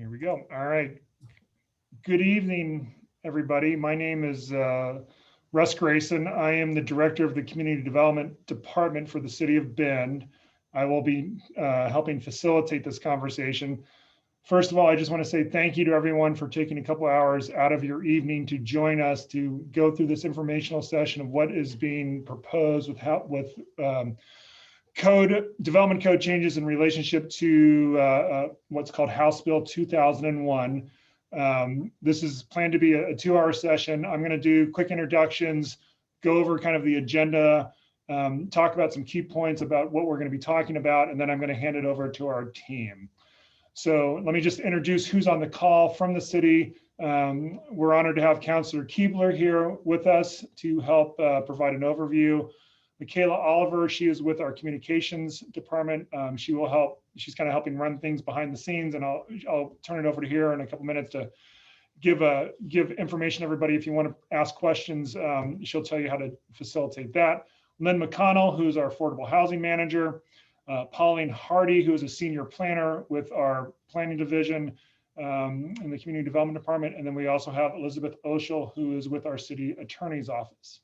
Here we go. All right. Good evening, everybody. My name is Russ Grayson. I am the director of the Community Development Department for the City of Bend. I will be helping facilitate this conversation. First of all, I just want to say thank you to everyone for taking a couple hours out of your evening to join us to go through this informational session of what is being proposed with development code changes in relationship to what's called House Bill 2001. This is planned to be a 2-hour session. I'm going to do quick introductions, go over kind of the agenda, talk about some key points about what we're going to be talking about, and then I'm going to hand it over to our team. So let me just introduce who's on the call from the city. We're honored to have Councilor Keebler here with us to help provide an overview. Michaela Oliver, she is with our communications department. She will help, she's kind of helping run things behind the scenes, and I'll turn it over to her in a couple minutes to give information to everybody. If you want to ask questions, she'll tell you how to facilitate that. Lynn McConnell, who's our affordable housing manager. Pauline Hardy, who is a senior planner with our planning division in the community development department. And then we also have Elizabeth Oshel, who is with our city attorney's office.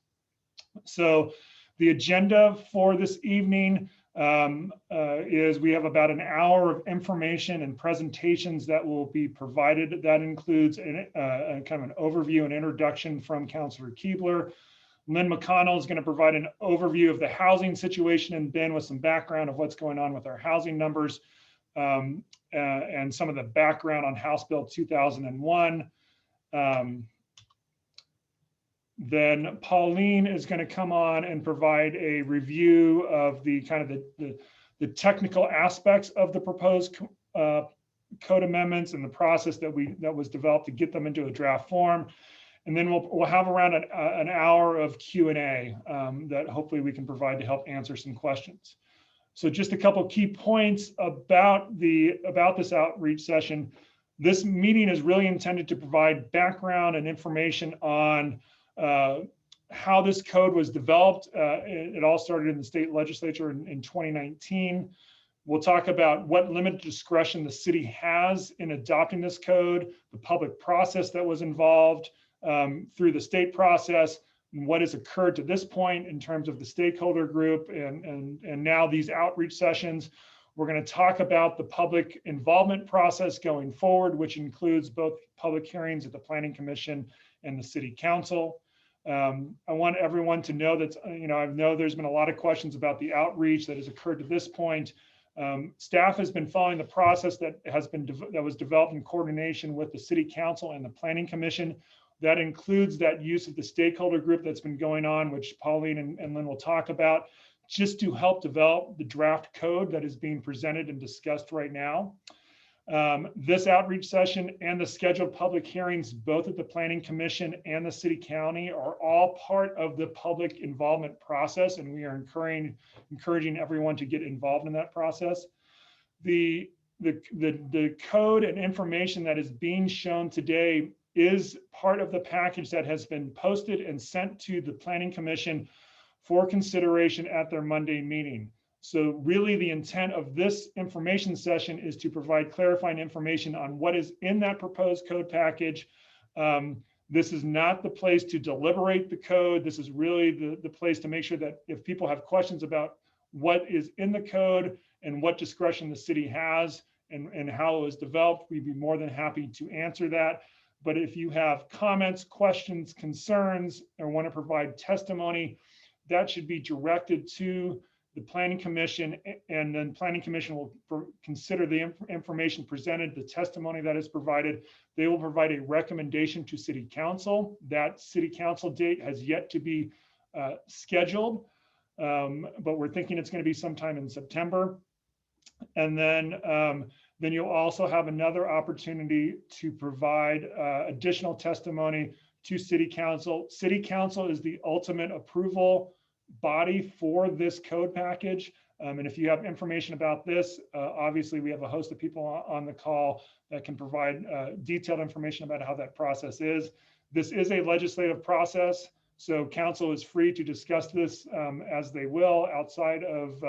So the agenda for this evening is we have about an hour of information and presentations that will be provided. That includes a kind of an overview and introduction from Councilor Keebler. Lynn McConnell is going to provide an overview of the housing situation in Bend with some background of what's going on with our housing numbers and some of the background on House Bill 2001. Then Pauline is going to come on and provide a review of the kind of the technical aspects of the proposed code amendments and the process that was developed to get them into a draft form. And then we'll have around an hour of Q&A that hopefully we can provide to help answer some questions. So just a couple of key points about this outreach session. This meeting is really intended to provide background and information on how this code was developed. It all started in the state legislature in 2019. We'll talk about what limited discretion the city has in adopting this code, the public process that was involved, through the state process, and what has occurred to this point in terms of the stakeholder group and now these outreach sessions. We're going to talk about the public involvement process going forward, which includes both public hearings at the Planning Commission and the City Council. I want everyone to know that, I know there's been a lot of questions about the outreach that has occurred to this point. Staff has been following the process that was developed in coordination with the City Council and the Planning Commission. That includes that use of the stakeholder group that's been going on, which Pauline and Lynn will talk about, just to help develop the draft code that is being presented and discussed right now. This outreach session and the scheduled public hearings, both at the Planning Commission and the City County, are all part of the public involvement process, and we are encouraging everyone to get involved in that process. The code and information that is being shown today is part of the package that has been posted and sent to the Planning Commission for consideration at their Monday meeting. So really the intent of this information session is to provide clarifying information on what is in that proposed code package. This is not the place to deliberate the code. This is really the place to make sure that if people have questions about what is in the code and what discretion the city has and how it was developed, we'd be more than happy to answer that. But if you have comments, questions, concerns, or want to provide testimony, that should be directed to the Planning Commission, and then Planning Commission will consider the information presented, the testimony that is provided. They will provide a recommendation to City Council. That City Council date has yet to be scheduled, but we're thinking it's going to be sometime in September. And then you'll also have another opportunity to provide additional testimony to City Council. City Council is the ultimate approval body for this code package. And if you have information about this, obviously we have a host of people on the call that can provide detailed information about how that process is. This is a legislative process, so council is free to discuss this as they will outside of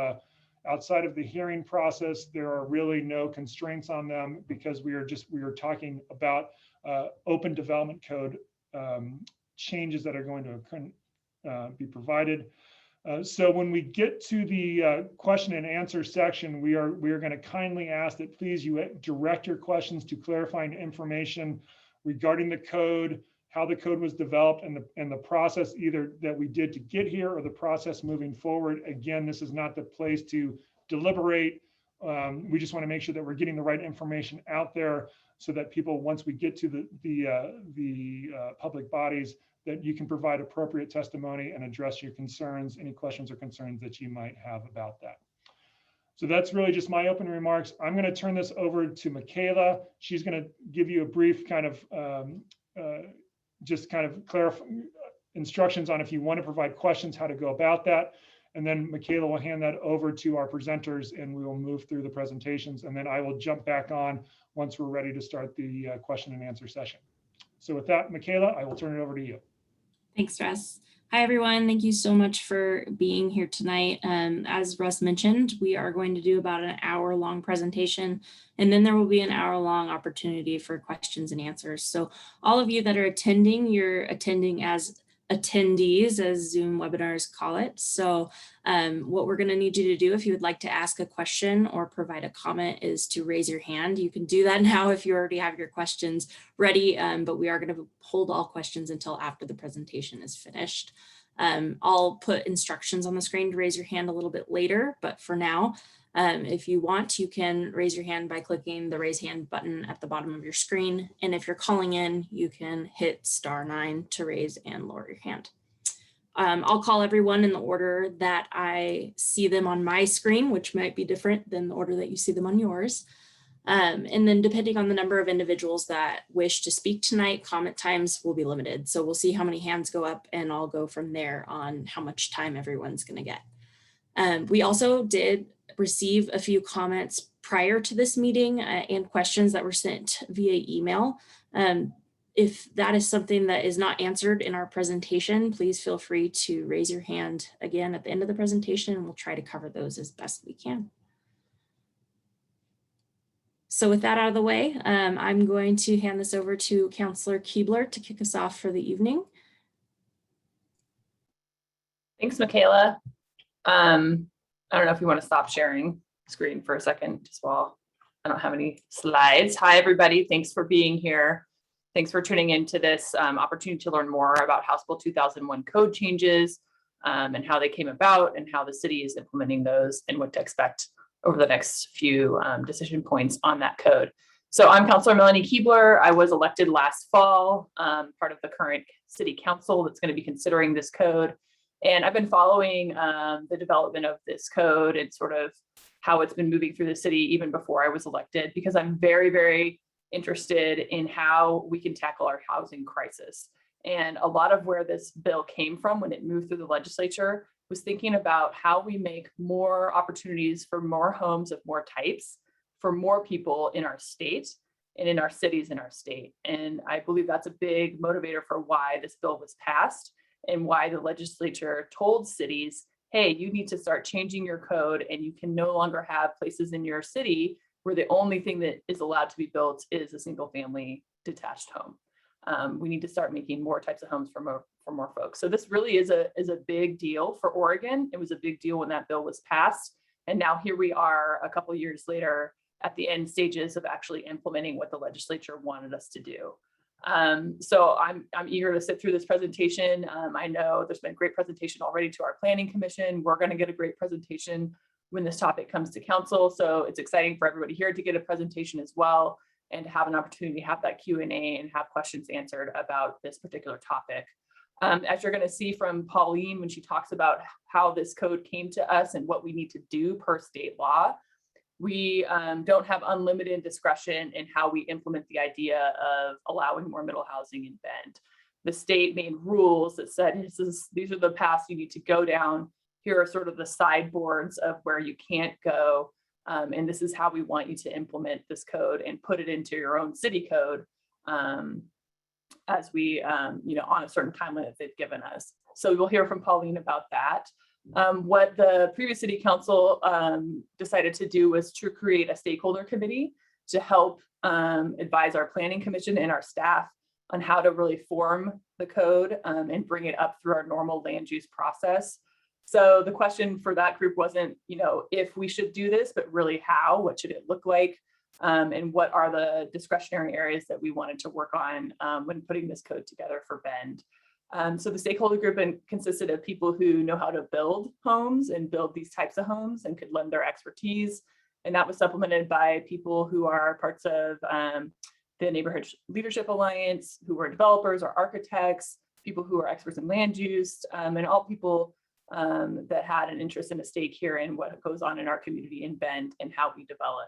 Outside of the hearing process, there are really no constraints on them because we are talking about open development code changes that are going to be provided. So when we get to the question and answer section, we are going to kindly ask that please you direct your questions to clarifying information regarding the code, how the code was developed, and the process either that we did to get here or the process moving forward. Again, this is not the place to deliberate. We just want to make sure that we're getting the right information out there so that people, once we get to the public bodies, that you can provide appropriate testimony and address your concerns, any questions or concerns that you might have about that. So that's really just my opening remarks. I'm going to turn this over to Michaela. She's going to give you a brief kind of just kind of clarify instructions on if you want to provide questions, how to go about that. And then Michaela will hand that over to our presenters and we will move through the presentations. And then I will jump back on once we're ready to start the question and answer session. So with that, Michaela, I will turn it over to you. Thanks, Russ. Hi, everyone. Thank you so much for being here tonight. As Russ mentioned, we are going to do about an hour-long presentation, and then there will be an hour-long opportunity for questions and answers. So all of you that are attending, you're attending as attendees, as Zoom webinars call it. So what we're going to need you to do if you would like to ask a question or provide a comment is to raise your hand. You can do that now if you already have your questions ready, but we are going to hold all questions until after the presentation is finished. I'll put instructions on the screen to raise your hand a little bit later, but for now, if you want, you can raise your hand by clicking the raise hand button at the bottom of your screen. And if you're calling in, you can hit *9 to raise and lower your hand. I'll call everyone in the order that I see them on my screen, which might be different than the order that you see them on yours. And then depending on the number of individuals that wish to speak tonight, comment times will be limited. So we'll see how many hands go up and I'll go from there on how much time everyone's going to get. We also did receive a few comments prior to this meeting and questions that were sent via email. If that is something that is not answered in our presentation, please feel free to raise your hand again at the end of the presentation and we'll try to cover those as best we can. So with that out of the way, I'm going to hand this over to Councillor Keebler to kick us off for the evening. Thanks, Michaela. I don't know if you want to stop sharing screen for a second just while I don't have any slides. Hi, everybody. Thanks for being here. Thanks for tuning into this opportunity to learn more about House Bill 2001 code changes and how they came about and how the city is implementing those and what to expect over the next few decision points on that code. So I'm Councillor Melanie Keebler. I was elected last fall, part of the current city council that's going to be considering this code. And I've been following the development of this code and sort of how it's been moving through the city even before I was elected, because I'm very, very interested in how we can tackle our housing crisis. And a lot of where this bill came from when it moved through the legislature was thinking about how we make more opportunities for more homes of more types for more people in our state and in our cities in our state. And I believe that's a big motivator for why this bill was passed and why the legislature told cities, hey, you need to start changing your code and you can no longer have places in your city where the only thing that is allowed to be built is a single family detached home. We need to start making more types of homes for more folks. So this really is a big deal for Oregon. It was a big deal when that bill was passed. And now here we are a couple of years later at the end stages of actually implementing what the legislature wanted us to do. So I'm eager to sit through this presentation. I know there's been a great presentation already to our planning commission. We're going to get a great presentation when this topic comes to council. So it's exciting for everybody here to get a presentation as well and to have an opportunity to have that Q&A and have questions answered about this particular topic. As you're going to see from Pauline when she talks about how this code came to us and what we need to do per state law, we don't have unlimited discretion in how we implement the idea of allowing more middle housing in Bend. The state made rules that said, these are the paths you need to go down. Here are sort of the sideboards of where you can't go. And this is how we want you to implement this code and put it into your own city code as we, on a certain timeline that they've given us. So we'll hear from Pauline about that. What the previous city council decided to do was to create a stakeholder committee to help advise our planning commission and our staff on how to really form the code and bring it up through our normal land use process. So the question for that group wasn't, if we should do this, but really how, what should it look like? And what are the discretionary areas that we wanted to work on when putting this code together for Bend. So the stakeholder group consisted of people who know how to build homes and build these types of homes and could lend their expertise. And that was supplemented by people who are parts of the Neighborhood Leadership Alliance, who are developers or architects, people who are experts in land use, and all people that had an interest and a stake here in what goes on in our community in Bend and how we develop.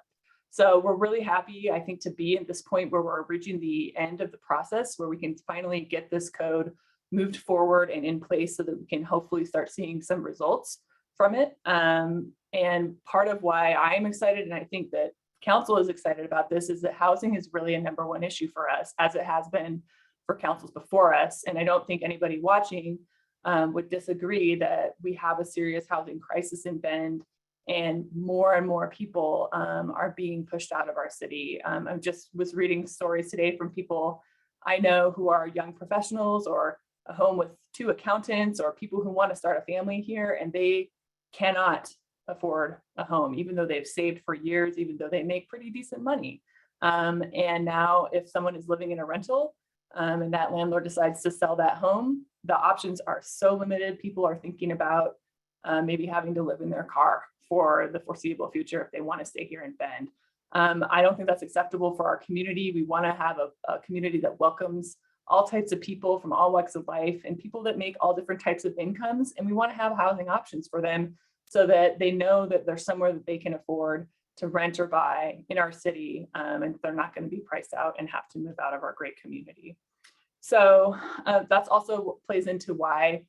So we're really happy, I think, to be at this point where we're reaching the end of the process, where we can finally get this code moved forward and in place so that we can hopefully start seeing some results from it. And part of why I'm excited, and I think that council is excited about this, is that housing is really a #1 issue for us, as it has been for councils before us. And I don't think anybody watching would disagree that we have a serious housing crisis in Bend, and more people are being pushed out of our city. I just was reading stories today from people I know who are young professionals or a home with 2 accountants or people who want to start a family here, and they cannot afford a home, even though they've saved for years, even though they make pretty decent money. And now if someone is living in a rental and that landlord decides to sell that home, the options are so limited. People are thinking about maybe having to live in their car for the foreseeable future if they want to stay here in Bend. I don't think that's acceptable for our community. We want to have a community that welcomes all types of people from all walks of life and people that make all different types of incomes. And we want to have housing options for them so that they know that there's somewhere that they can afford to rent or buy in our city, and they're not going to be priced out and have to move out of our great community. So that's also what plays into why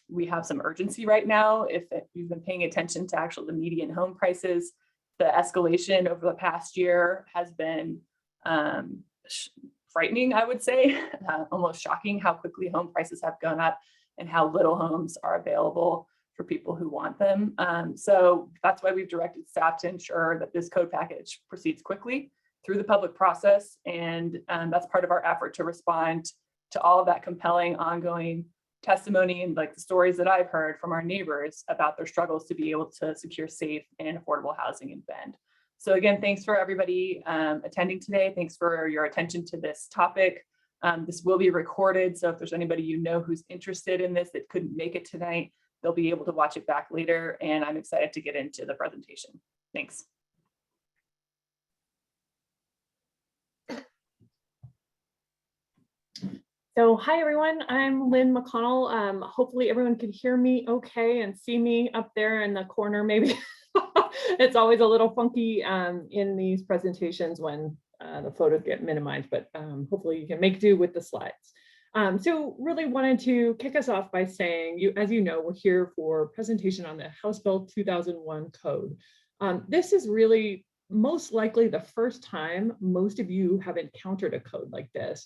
we have some urgency right now. If you've been paying attention to actually the median home prices, the escalation over the past year has been frightening, I would say, almost shocking how quickly home prices have gone up and how little homes are available for people who want them. So that's why we've directed staff to ensure that this code package proceeds quickly through the public process. And that's part of our effort to respond to all of that compelling ongoing testimony and like the stories that I've heard from our neighbors about their struggles to be able to secure safe and affordable housing in Bend. So again, thanks for everybody attending today. Thanks for your attention to this topic. This will be recorded. So if there's anybody you know who's interested in this that couldn't make it tonight, they'll be able to watch it back later. And I'm excited to get into the presentation. Thanks. So hi everyone, I'm Lynn McConnell. Hopefully everyone can hear me okay and see me up there in the corner maybe. It's always a little funky in these presentations when the photos get minimized, but hopefully you can make do with the slides. So really wanted to kick us off by saying, as you know, we're here for a presentation on the House Bill 2001 code. This is really most likely the first time most of you have encountered a code like this,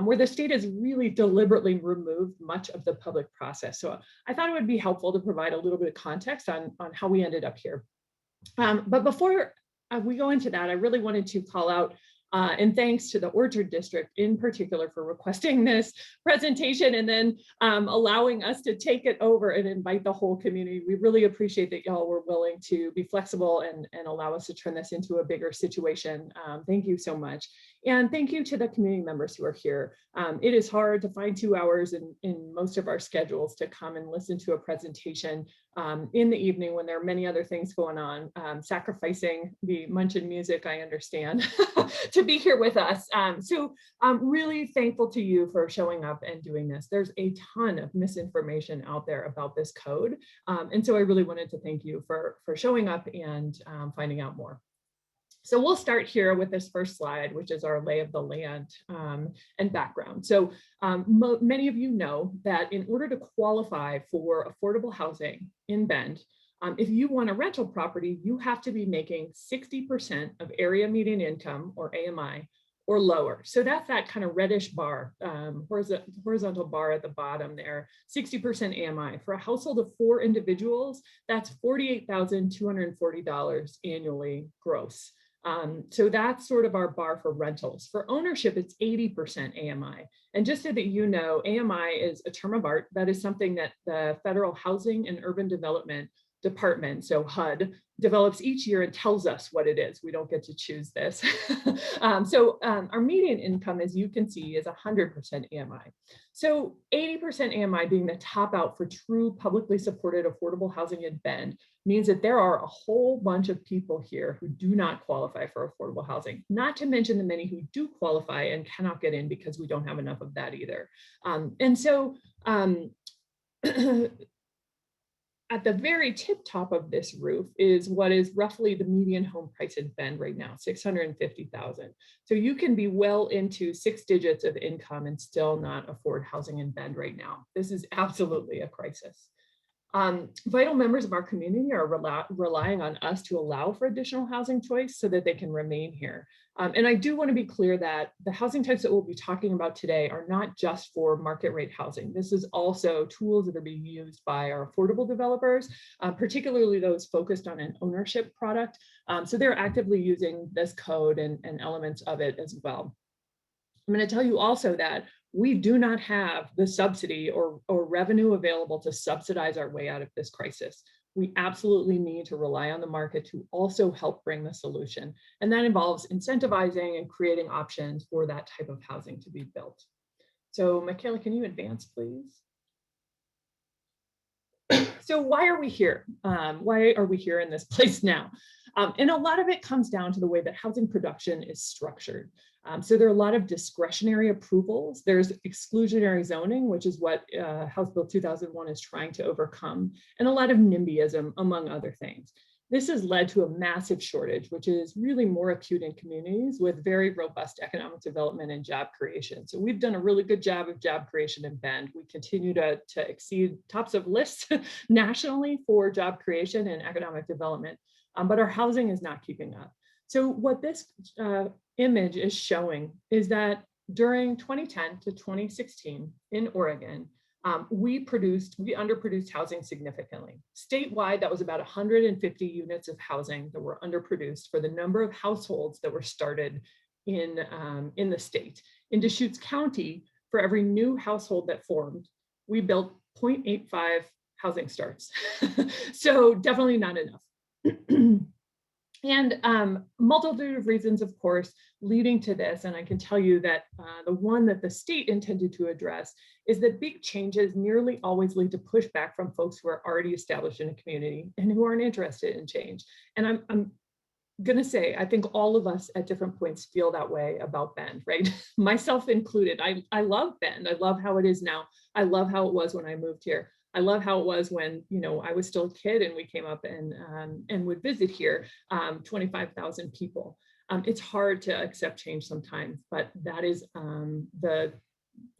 where the state has really deliberately removed much of the public process. So I thought it would be helpful to provide a little bit of context on how we ended up here. But before we go into that, I really wanted to call out and thanks to the Orchard District in particular for requesting this presentation and then allowing us to take it over and invite the whole community. We really appreciate that y'all were willing to be flexible and allow us to turn this into a bigger situation. Thank you so much. And thank you to the community members who are here. It is hard to find 2 hours in most of our schedules to come and listen to a presentation in the evening when there are many other things going on, sacrificing the Munchin music, I understand, to be here with us. So I'm really thankful to you for showing up and doing this. There's a ton of misinformation out there about this code. And so I really wanted to thank you for showing up and finding out more. So we'll start here with this first slide, which is our lay of the land and background. So many of you know that in order to qualify for affordable housing in Bend, if you want a rental property, you have to be making 60% of area median income, or AMI, or lower. So that's that kind of reddish bar, horizontal bar at the bottom there, 60% AMI. For a household of 4 individuals, that's $48,240 annually gross. So that's sort of our bar for rentals. For ownership, it's 80% AMI. And just so that you know, AMI is a term of art. That is something that the Federal Housing and Urban Development Department, so HUD, develops each year and tells us what it is. We don't get to choose this. Our median income, as you can see, is 100% AMI. So 80% AMI being the top out for true publicly supported affordable housing in Bend means that there are a whole bunch of people here who do not qualify for affordable housing, not to mention the many who do qualify and cannot get in because we don't have enough of that either. At the very tip top of this roof is what is roughly the median home price in Bend right now, $650,000. So you can be well into 6 digits of income and still not afford housing in Bend right now. This is absolutely a crisis. Vital members of our community are relying on us to allow for additional housing choice so that they can remain here. And I do want to be clear that the housing types that we'll be talking about today are not just for market rate housing. This is also tools that are being used by our affordable developers, particularly those focused on an ownership product. So they're actively using this code and elements of it as well. I'm going to tell you also that we do not have the subsidy or revenue available to subsidize our way out of this crisis. We absolutely need to rely on the market to also help bring the solution. And that involves incentivizing and creating options for that type of housing to be built. So Michaela, can you advance, please? So why are we here? Why are we here in this place now? And a lot of it comes down to the way that housing production is structured. So there are a lot of discretionary approvals. There's exclusionary zoning, which is what House Bill 2001 is trying to overcome, and a lot of NIMBYism, among other things. This has led to a massive shortage, which is really more acute in communities with very robust economic development and job creation. So we've done a really good job of job creation in Bend. We continue to exceed tops of lists nationally for job creation and economic development, but our housing is not keeping up. So what this image is showing is that during 2010 to 2016 in Oregon, we underproduced housing significantly. Statewide, that was about 150 units of housing that were underproduced for the number of households that were started in the state. In Deschutes County, for every new household that formed, we built 0.85 housing starts. So definitely not enough. And multitude of reasons, of course, leading to this. And I can tell you that the one that the state intended to address is that big changes nearly always lead to pushback from folks who are already established in a community and who aren't interested in change. And I'm going to say, I think all of us at different points feel that way about Bend, right? Myself included. I love Bend. I love how it is now. I love how it was when I moved here. I love how it was when, I was still a kid and we came up and would visit here, 25,000 people. It's hard to accept change sometimes, but that is the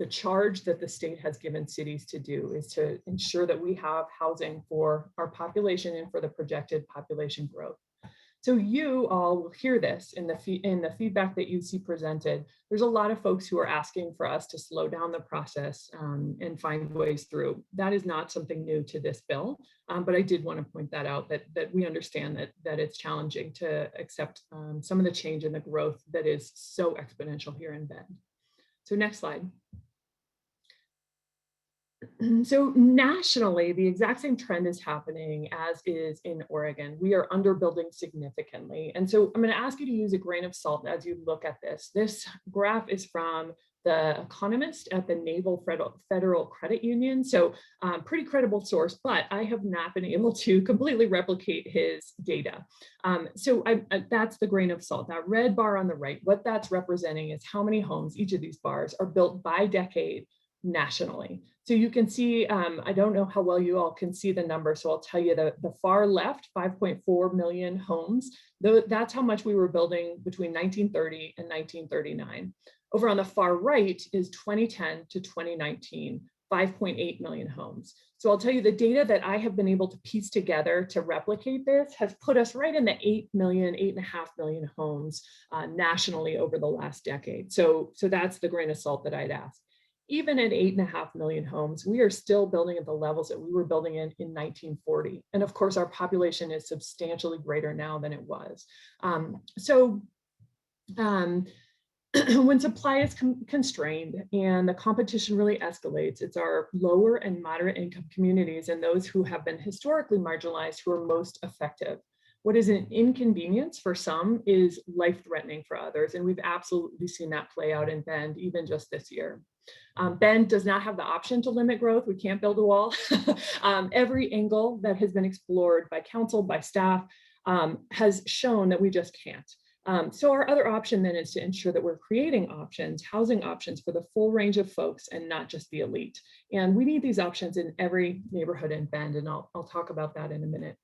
charge that the state has given cities to do, is to ensure that we have housing for our population and for the projected population growth. So you all will hear this in the feedback that you see presented. There's a lot of folks who are asking for us to slow down the process and find ways through. That is not something new to this bill, but I did want to point that out, that we understand that it's challenging to accept some of the change in the growth that is so exponential here in Bend. So next slide. So nationally, the exact same trend is happening as is in Oregon. We are underbuilding significantly. And so I'm going to ask you to use a grain of salt as you look at this. This graph is from the economist at the Naval Federal Credit Union. So pretty credible source, but I have not been able to completely replicate his data. That's the grain of salt. That red bar on the right, what that's representing is how many homes, each of these bars, are built by decade nationally. So you can see, I don't know how well you all can see the number, so I'll tell you the far left, 5.4 million homes, that's how much we were building between 1930 and 1939. Over on the far right is 2010 to 2019, 5.8 million homes. So I'll tell you, the data that I have been able to piece together to replicate this has put us right in the 8.5 million homes nationally over the last decade. So that's the grain of salt that I'd ask. Even at 8.5 million homes, we are still building at the levels that we were building in 1940. And of course, our population is substantially greater now than it was. When supply is constrained and the competition really escalates, it's our lower and moderate income communities and those who have been historically marginalized who are most effective. What is an inconvenience for some is life-threatening for others. And we've absolutely seen that play out in Bend, even just this year. Bend does not have the option to limit growth. We can't build a wall. Every angle that has been explored by council, by staff, has shown that we just can't. So our other option then is to ensure that we're creating options, housing options for the full range of folks and not just the elite. And we need these options in every neighborhood in Bend, and I'll talk about that in a minute.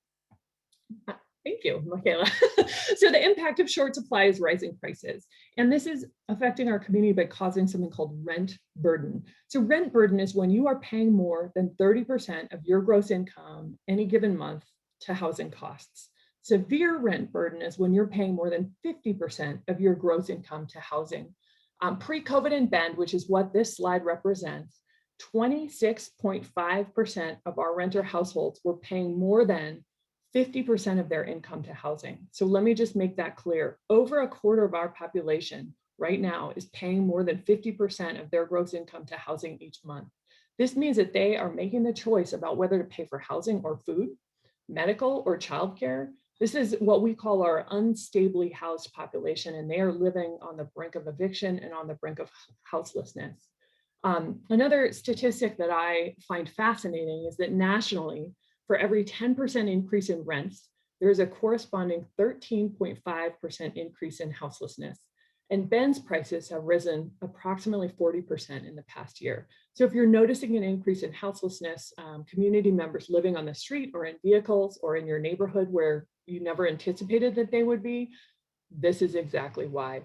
Thank you, Michaela. So the impact of short supply is rising prices. And this is affecting our community by causing something called rent burden. So rent burden is when you are paying more than 30% of your gross income any given month to housing costs. Severe rent burden is when you're paying more than 50% of your gross income to housing. Pre-COVID in Bend, which is what this slide represents, 26.5% of our renter households were paying more than 50% of their income to housing. So let me just make that clear. Over a quarter of our population right now is paying more than 50% of their gross income to housing each month. This means that they are making the choice about whether to pay for housing or food, medical or childcare. This is what we call our unstably housed population, and they are living on the brink of eviction and on the brink of houselessness. Another statistic that I find fascinating is that nationally, for every 10% increase in rents, there is a corresponding 13.5% increase in houselessness. And Bend's prices have risen approximately 40% in the past year. So if you're noticing an increase in houselessness, community members living on the street or in vehicles or in your neighborhood where you never anticipated that they would be, this is exactly why.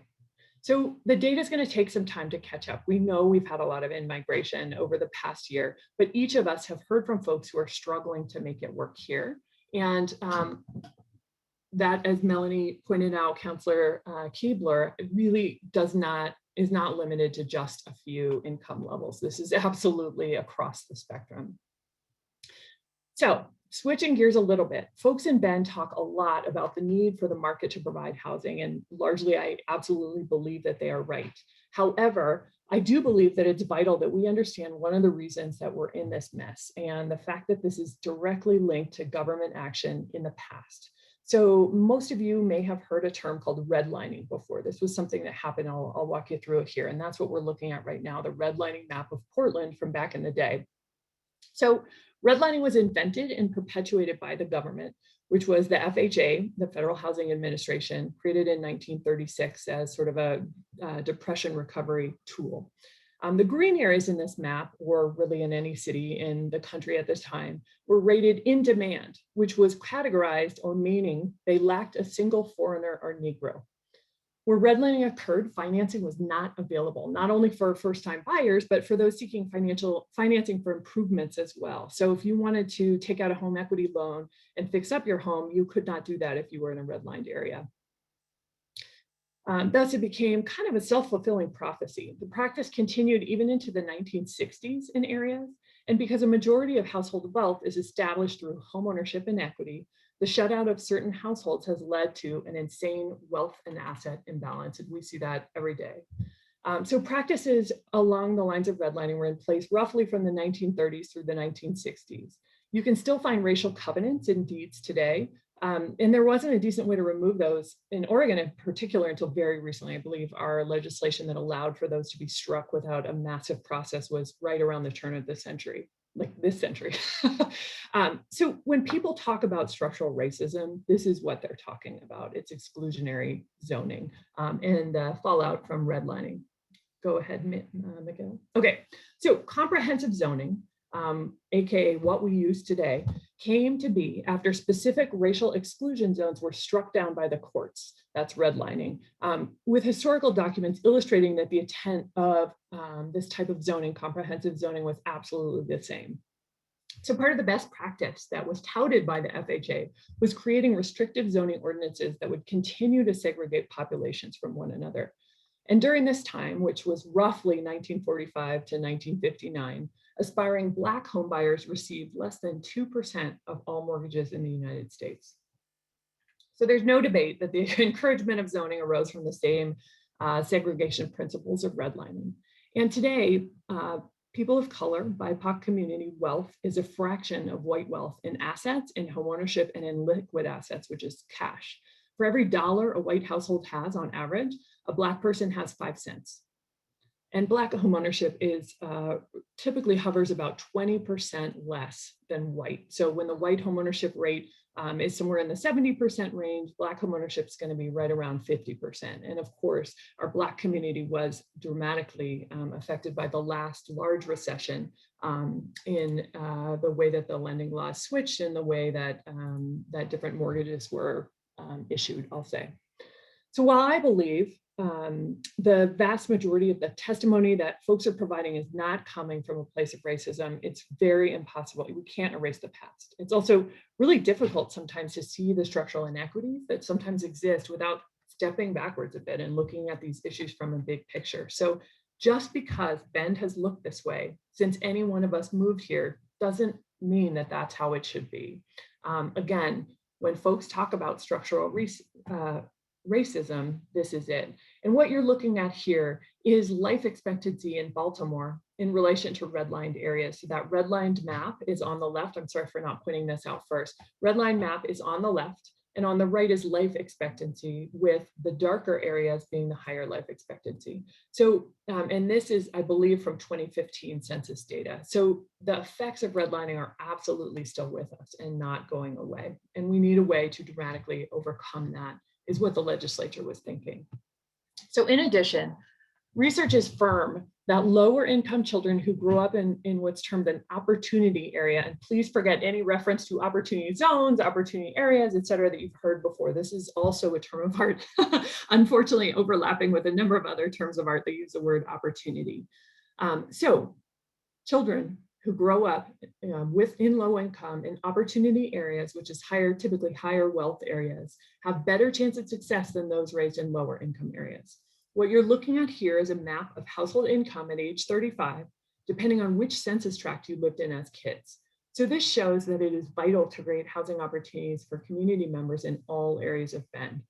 So the data is going to take some time to catch up. We know we've had a lot of in-migration over the past year, but each of us have heard from folks who are struggling to make it work here. And that, as Melanie pointed out, Councillor Keebler, really is not limited to just a few income levels. This is absolutely across the spectrum. So switching gears a little bit, folks in Bend talk a lot about the need for the market to provide housing, and largely I absolutely believe that they are right. However, I do believe that it's vital that we understand one of the reasons that we're in this mess and the fact that this is directly linked to government action in the past. So most of you may have heard a term called redlining before. This was something that happened. I'll walk you through it here. And that's what we're looking at right now, the redlining map of Portland from back in the day. So redlining was invented and perpetuated by the government, which was the FHA, the Federal Housing Administration, created in 1936 as sort of a depression recovery tool. The green areas in this map, or really in any city in the country at this time, were rated in demand, which was categorized or meaning they lacked a single foreigner or Negro. Where redlining occurred, financing was not available, not only for first-time buyers, but for those seeking financing for improvements as well. So if you wanted to take out a home equity loan and fix up your home, you could not do that if you were in a redlined area. Thus, it became kind of a self-fulfilling prophecy. The practice continued even into the 1960s in areas, and because a majority of household wealth is established through homeownership and equity, the shutout of certain households has led to an insane wealth and asset imbalance, and we see that every day. So practices along the lines of redlining were in place roughly from the 1930s through the 1960s. You can still find racial covenants in deeds today, and there wasn't a decent way to remove those in Oregon in particular until very recently. I believe our legislation that allowed for those to be struck without a massive process was right around the turn of the century, like this century. So when people talk about structural racism, this is what they're talking about. It's exclusionary zoning and fallout from redlining. Go ahead, Miguel. Okay, so comprehensive zoning, AKA what we use today, came to be after specific racial exclusion zones were struck down by the courts. That's redlining, with historical documents illustrating that the intent of this type of zoning, comprehensive zoning, was absolutely the same. So part of the best practice that was touted by the FHA was creating restrictive zoning ordinances that would continue to segregate populations from one another. And during this time, which was roughly 1945 to 1959, aspiring Black homebuyers received less than 2% of all mortgages in the United States. So there's no debate that the encouragement of zoning arose from the same segregation principles of redlining. And today, people of color, BIPOC community wealth is a fraction of white wealth in assets, in homeownership, and in liquid assets, which is cash. For every dollar a white household has on average, a Black person has 5 cents. And Black homeownership is typically hovers about 20% less than white. So when the white homeownership rate is somewhere in the 70% range, Black homeownership is going to be right around 50%. And of course, our Black community was dramatically affected by the last large recession in the way that the lending laws switched and the way that, that different mortgages were issued, I'll say. So while I believe the vast majority of the testimony that folks are providing is not coming from a place of racism, it's very impossible. We can't erase the past. It's also really difficult sometimes to see the structural inequities that sometimes exist without stepping backwards a bit and looking at these issues from a big picture. So just because Bend has looked this way since any one of us moved here doesn't mean that that's how it should be. Again, when folks talk about structural racism, this is it. And what you're looking at here is life expectancy in Baltimore in relation to redlined areas. So that redlined map is on the left. I'm sorry for not pointing this out first. Redline map is on the left, and on the right is life expectancy, with the darker areas being the higher life expectancy. So, and this is, I believe, from 2015 census data. So the effects of redlining are absolutely still with us and not going away. And we need a way to dramatically overcome that, is what the legislature was thinking. So in addition, research is firm that lower income children who grow up in what's termed an opportunity area, and please forget any reference to opportunity zones, opportunity areas, et cetera, that you've heard before. This is also a term of art, unfortunately overlapping with a number of other terms of art that use the word opportunity. So children who grow up within low income in opportunity areas, which is typically higher wealth areas, have better chance of success than those raised in lower income areas. What you're looking at here is a map of household income at age 35, depending on which census tract you lived in as kids. So this shows that it is vital to create housing opportunities for community members in all areas of Bend.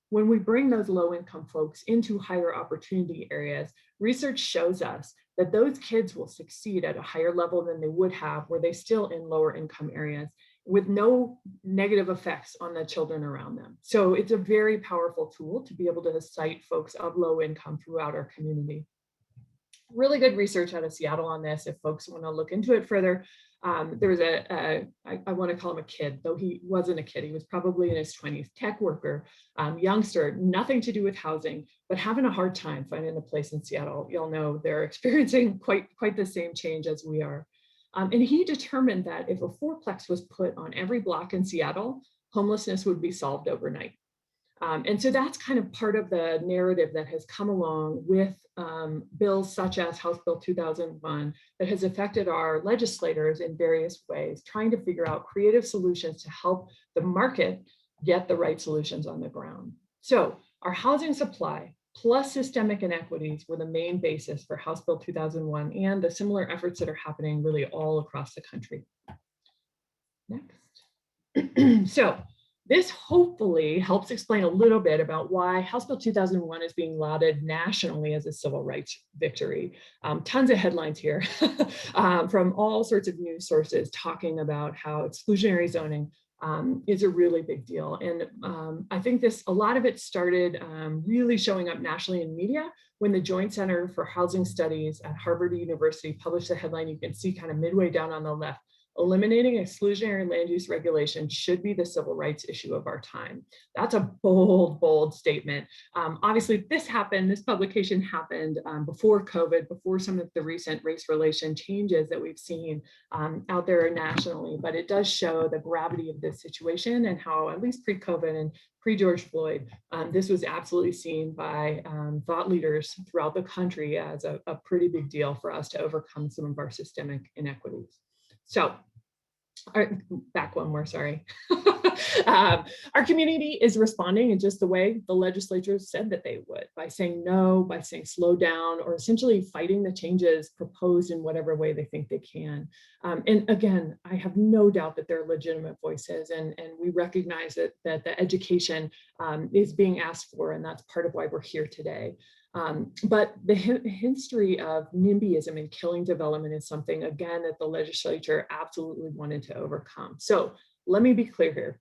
When we bring those low income folks into higher opportunity areas, research shows us that those kids will succeed at a higher level than they would have were they still in lower income areas, with no negative effects on the children around them. So it's a very powerful tool to be able to cite folks of low income throughout our community. Really good research out of Seattle on this, if folks want to look into it further. There was I want to call him a kid, though he wasn't a kid. He was probably in his 20s, tech worker, youngster, nothing to do with housing, but having a hard time finding a place in Seattle. You'll know they're experiencing quite the same change as we are. And he determined that if a fourplex was put on every block in Seattle, homelessness would be solved overnight. And so that's kind of part of the narrative that has come along with bills such as House Bill 2001 that has affected our legislators in various ways, trying to figure out creative solutions to help the market get the right solutions on the ground. So our housing supply plus systemic inequities were the main basis for House Bill 2001 and the similar efforts that are happening really all across the country. Next. So this hopefully helps explain a little bit about why House Bill 2001 is being lauded nationally as a civil rights victory. Tons of headlines here from all sorts of news sources talking about how exclusionary zoning is a really big deal. And I think a lot of it started really showing up nationally in media when the Joint Center for Housing Studies at Harvard University published a headline you can see kind of midway down on the left. Eliminating exclusionary land use regulation should be the civil rights issue of our time. That's a bold, bold statement. Obviously, this publication happened before COVID, before some of the recent race relation changes that we've seen out there nationally, but it does show the gravity of this situation and how, at least pre-COVID and pre-George Floyd, this was absolutely seen by thought leaders throughout the country as a pretty big deal for us to overcome some of our systemic inequities. So, back one more, sorry. Our community is responding in just the way the legislature said that they would, by saying no, by saying slow down, or essentially fighting the changes proposed in whatever way they think they can. And again, I have no doubt that they're legitimate voices, and we recognize that the education is being asked for, and that's part of why we're here today. But the history of NIMBYism and killing development is something, again, that the legislature absolutely wanted to overcome. So let me be clear here.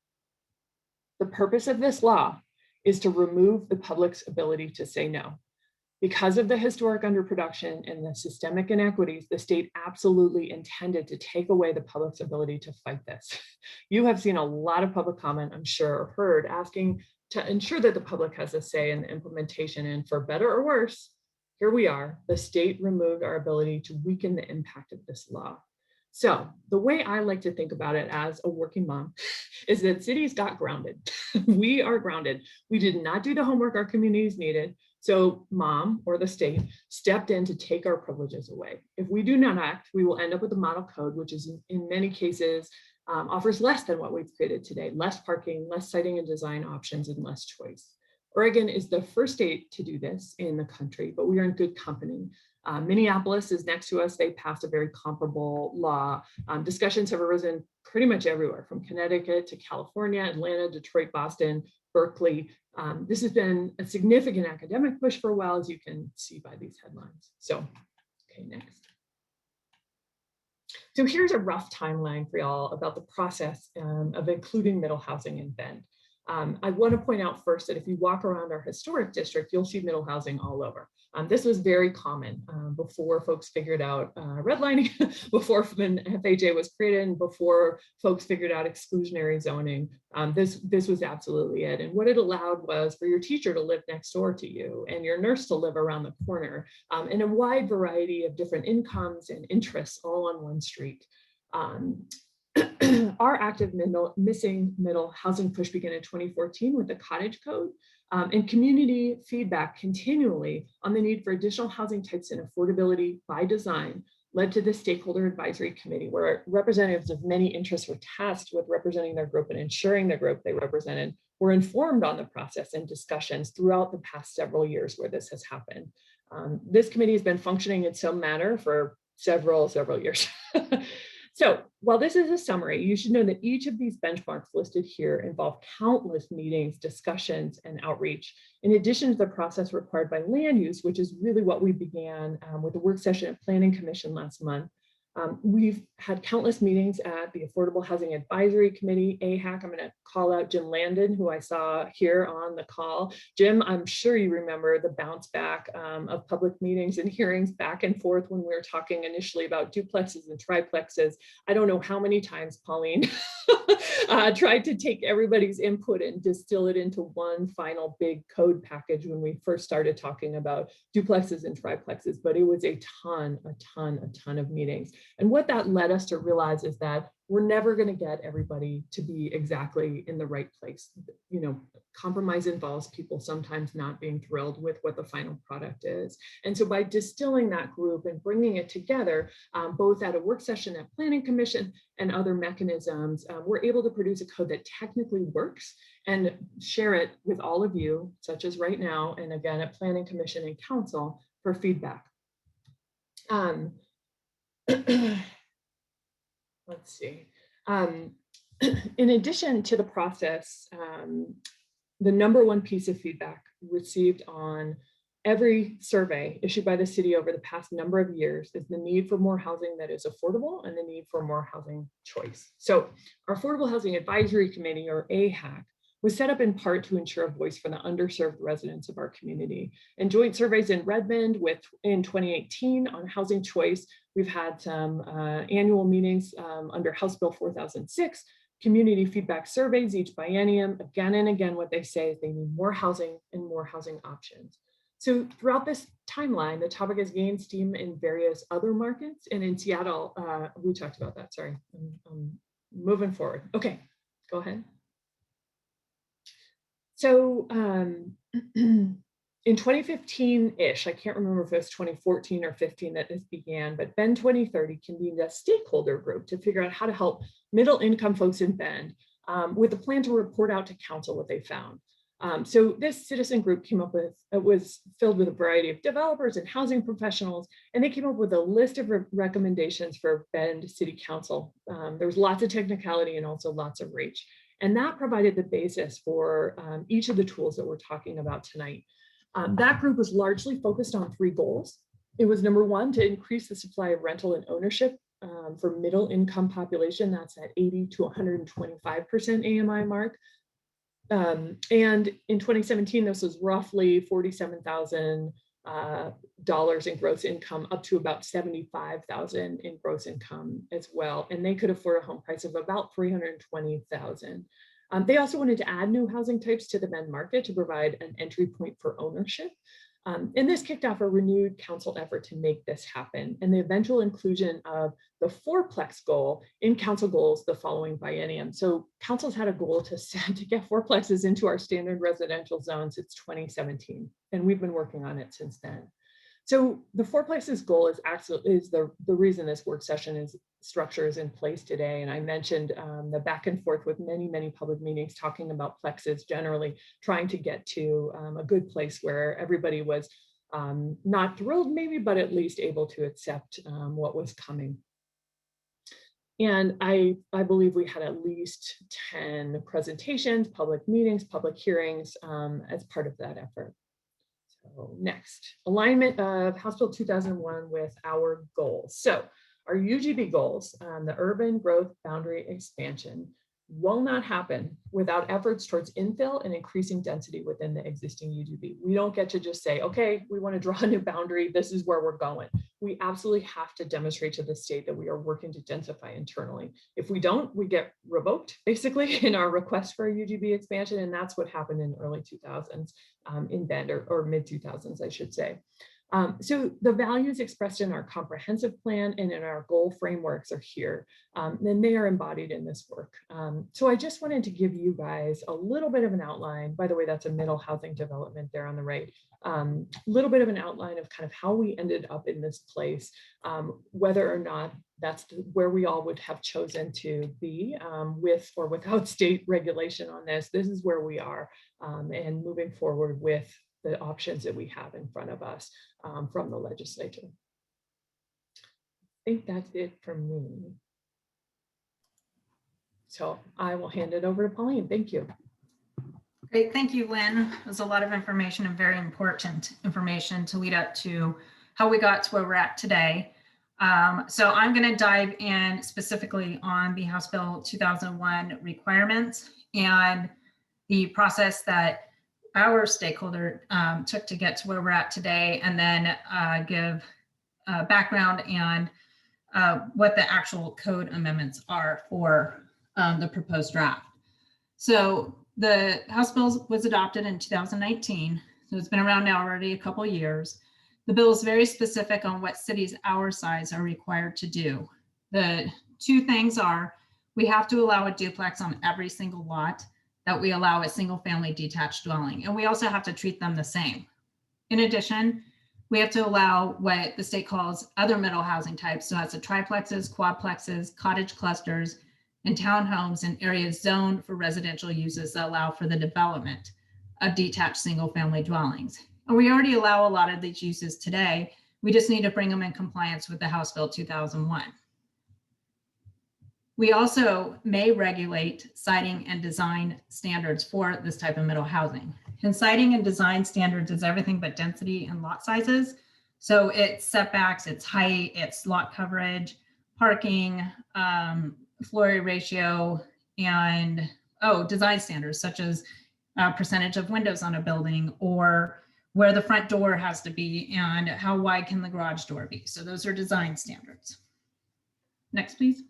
The purpose of this law is to remove the public's ability to say no. Because of the historic underproduction and the systemic inequities, the state absolutely intended to take away the public's ability to fight this. You have seen a lot of public comment, I'm sure, or heard, asking to ensure that the public has a say in the implementation, and for better or worse, here we are, the state removed our ability to weaken the impact of this law. So the way I like to think about it as a working mom is that cities got grounded. We are grounded. We did not do the homework our communities needed. So mom or the state stepped in to take our privileges away. If we do not act, we will end up with a model code, which is in many cases offers less than what we've created today: less parking, less siting and design options, and less choice. Oregon is the first state to do this in the country, but we are in good company. Minneapolis is next to us. They passed a very comparable law. Discussions have arisen pretty much everywhere, from Connecticut to California, Atlanta, Detroit, Boston, Berkeley. This has been a significant academic push for a while, as you can see by these headlines. So, okay, next. So here's a rough timeline for y'all about the process of including middle housing in Bend. I want to point out first that if you walk around our historic district, you'll see middle housing all over. This was very common before folks figured out redlining, before when FHA was created, and before folks figured out exclusionary zoning. This was absolutely it. And what it allowed was for your teacher to live next door to you, and your nurse to live around the corner, and a wide variety of different incomes and interests all on one street. Our active missing middle housing push began in 2014 with the Cottage Code, and community feedback continually on the need for additional housing types and affordability by design led to the Stakeholder Advisory Committee, where representatives of many interests were tasked with representing their group and ensuring the group they represented were informed on the process and discussions throughout the past several years where this has happened. This committee has been functioning in some manner for several years. So while this is a summary, you should know that each of these benchmarks listed here involve countless meetings, discussions, and outreach, in addition to the process required by land use, which is really what we began with the work session at Planning Commission last month. We've had countless meetings at the Affordable Housing Advisory Committee, AHAC. I'm going to call out Jim Landon, who I saw here on the call. Jim, I'm sure you remember the bounce back of public meetings and hearings back and forth when we were talking initially about duplexes and triplexes. I don't know how many times Pauline tried to take everybody's input and distill it into one final big code package when we first started talking about duplexes and triplexes, but it was a ton of meetings. And what that led us to realize is that we're never going to get everybody to be exactly in the right place. You know, compromise involves people sometimes not being thrilled with what the final product is. And so by distilling that group and bringing it together, both at a work session at Planning Commission and other mechanisms, we're able to produce a code that technically works and share it with all of you, such as right now, and again at Planning Commission and Council for feedback. Let's see. In addition to the process, the number one piece of feedback received on every survey issued by the city over the past number of years is the need for more housing that is affordable and the need for more housing choice. So our Affordable Housing Advisory Committee, or AHAC, was set up in part to ensure a voice for the underserved residents of our community. And joint surveys in Redmond in 2018 on housing choice, we've had some annual meetings under House Bill 4006, community feedback surveys each biennium. Again and again, what they say is they need more housing and more housing options. So throughout this timeline, the topic has gained steam in various other markets. And in Seattle, we talked about that, sorry, I'm moving forward. Okay, go ahead. So in 2015-ish, I can't remember if it was 2014 or 15 that this began, but Bend 2030 convened a stakeholder group to figure out how to help middle income folks in Bend with a plan to report out to council what they found. So this citizen group came up with, it was filled with a variety of developers and housing professionals, and they came up with a list of recommendations for Bend City Council. There was lots of technicality and also lots of reach. And that provided the basis for each of the tools that we're talking about tonight. That group was largely focused on 3 goals. It was number 1, to increase the supply of rental and ownership for middle income population. That's at 80 to 125% AMI mark. And in 2017, this was roughly $47,000 in gross income, up to about $75,000 in gross income as well. And they could afford a home price of about $320,000. They also wanted to add new housing types to the Bend market to provide an entry point for ownership. And this kicked off a renewed council effort to make this happen, and the eventual inclusion of the 4-plex goal in council goals the following biennium. So council's had a goal to get 4-plexes into our standard residential zones since 2017, and we've been working on it since then. So the 4-plexes goal is the reason this work session structure is in place today. And I mentioned the back and forth with many public meetings talking about plexes generally, trying to get to a good place where everybody was not thrilled maybe, but at least able to accept what was coming. And I believe we had at least 10 presentations, public meetings, public hearings as part of that effort. So next, alignment of House Bill 2001 with our goals. So our UGB goals, the urban growth boundary expansion, will not happen without efforts towards infill and increasing density within the existing UGB. We don't get to just say, okay, we want to draw a new boundary, this is where we're going. We absolutely have to demonstrate to the state that we are working to densify internally. If we don't, we get revoked basically in our request for a UGB expansion, and that's what happened in early 2000s in Bend, or mid 2000s, I should say. So the values expressed in our comprehensive plan and in our goal frameworks are here, and they are embodied in this work. So I just wanted to give you guys a little bit of an outline. By the way, that's a middle housing development there on the right. A little bit of an outline of kind of how we ended up in this place, whether or not that's where we all would have chosen to be with or without state regulation on this. This is where we are, and moving forward with the options that we have in front of us from the legislature. I think that's it from me. So I will hand it over to Pauline. Thank you. Great, thank you, Lynn. It was a lot of information and very important information to lead up to how we got to where we're at today. So I'm going to dive in specifically on the House Bill 2001 requirements and the process that our stakeholder took to get to where we're at today, and then give background and what the actual code amendments are for the proposed draft. So the House bill was adopted in 2019, so it's been around now already a couple of years. The bill is very specific on what cities our size are required to do. The 2 things are, we have to allow a duplex on every single lot that we allow a single family detached dwelling. And we also have to treat them the same. In addition, we have to allow what the state calls other middle housing types. So that's the triplexes, quadplexes, cottage clusters, and townhomes in areas zoned for residential uses that allow for the development of detached single family dwellings. And we already allow a lot of these uses today. We just need to bring them in compliance with the House Bill 2001. We also may regulate siting and design standards for this type of middle housing. And siting and design standards is everything but density and lot sizes. So it's setbacks, it's height, it's lot coverage, parking, floor area ratio, and design standards such as percentage of windows on a building, or where the front door has to be and how wide can the garage door be. So those are design standards. Next, please.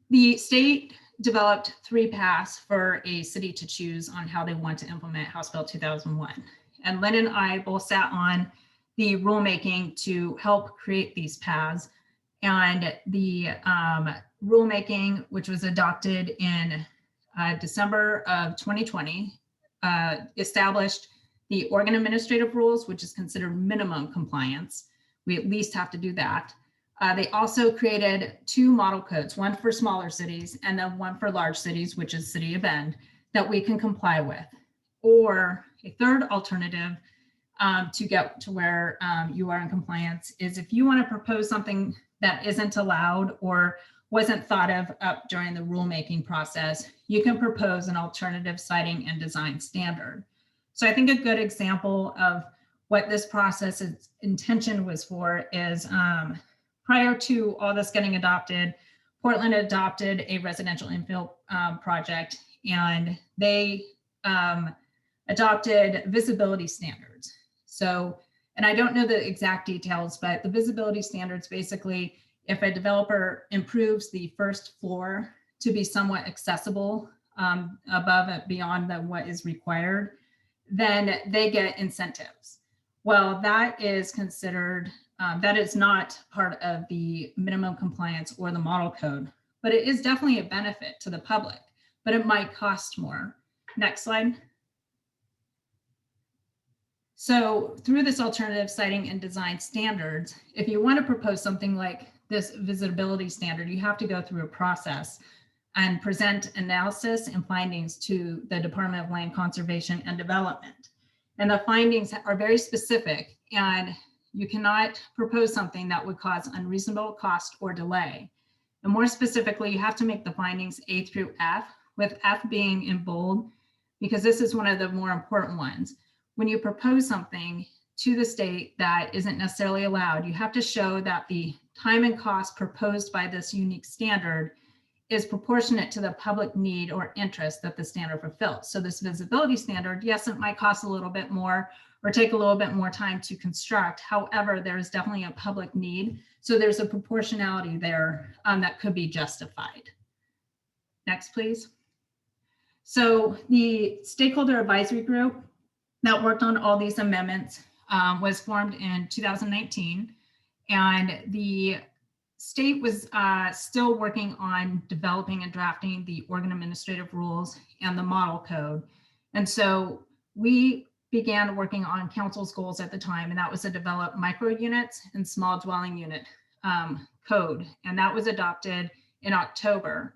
The state developed 3 paths for a city to choose on how they want to implement House Bill 2001. And Lynn and I both sat on the rulemaking to help create these paths. And the rulemaking, which was adopted in December of 2020, established the organ administrative rules, which is considered minimum compliance. We at least have to do that. They also created 2 model codes, one for smaller cities and then one for large cities, which is City of Bend, that we can comply with. Or a third alternative to get to where you are in compliance is if you want to propose something that isn't allowed or wasn't thought of up during the rulemaking process, you can propose an alternative siting and design standard. So I think a good example of what this process's intention was for is prior to all this getting adopted, Portland adopted a residential infill project, and they adopted visibility standards. So, and I don't know the exact details, but the visibility standards basically, if a developer improves the first floor to be somewhat accessible above and beyond what is required, then they get incentives. Well, that is considered, that is not part of the minimum compliance or the model code, but it is definitely a benefit to the public, but it might cost more. Next slide. So through this alternative siting and design standards, if you want to propose something like this visibility standard, you have to go through a process and present analysis and findings to the Department of Land Conservation and Development. And the findings are very specific, and you cannot propose something that would cause unreasonable cost or delay. And more specifically, you have to make the findings A through F, with F being in bold, because this is one of the more important ones. When you propose something to the state that isn't necessarily allowed, you have to show that the time and cost proposed by this unique standard is proportionate to the public need or interest that the standard fulfills. So this visibility standard, yes, it might cost a little bit more or take a little bit more time to construct. However, there is definitely a public need. So there's a proportionality there that could be justified. Next, please. So the stakeholder advisory group that worked on all these amendments was formed in 2019. And the state was still working on developing and drafting the organ administrative rules and the model code. And so we began working on council's goals at the time, and that was to develop micro units and small dwelling unit code. And that was adopted in October.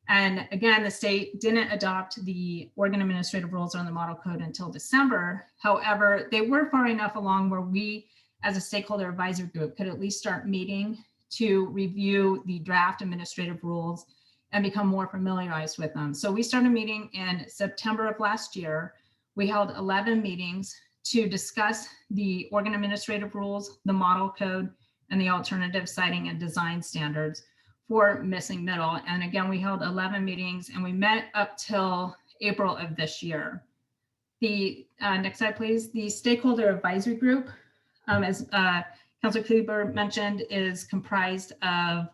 And again, the state didn't adopt the organ administrative rules on the model code until December. However, they were far enough along where we, as a stakeholder advisory group, could at least start meeting to review the draft administrative rules and become more familiarized with them. So we started meeting in September of last year. We held 11 meetings to discuss the organ administrative rules, the model code, and the alternative siting and design standards for missing middle. And again, we held 11 meetings and we met up till April of this year. The next slide, please. The stakeholder advisory group, as Councilor Keebler mentioned, is comprised of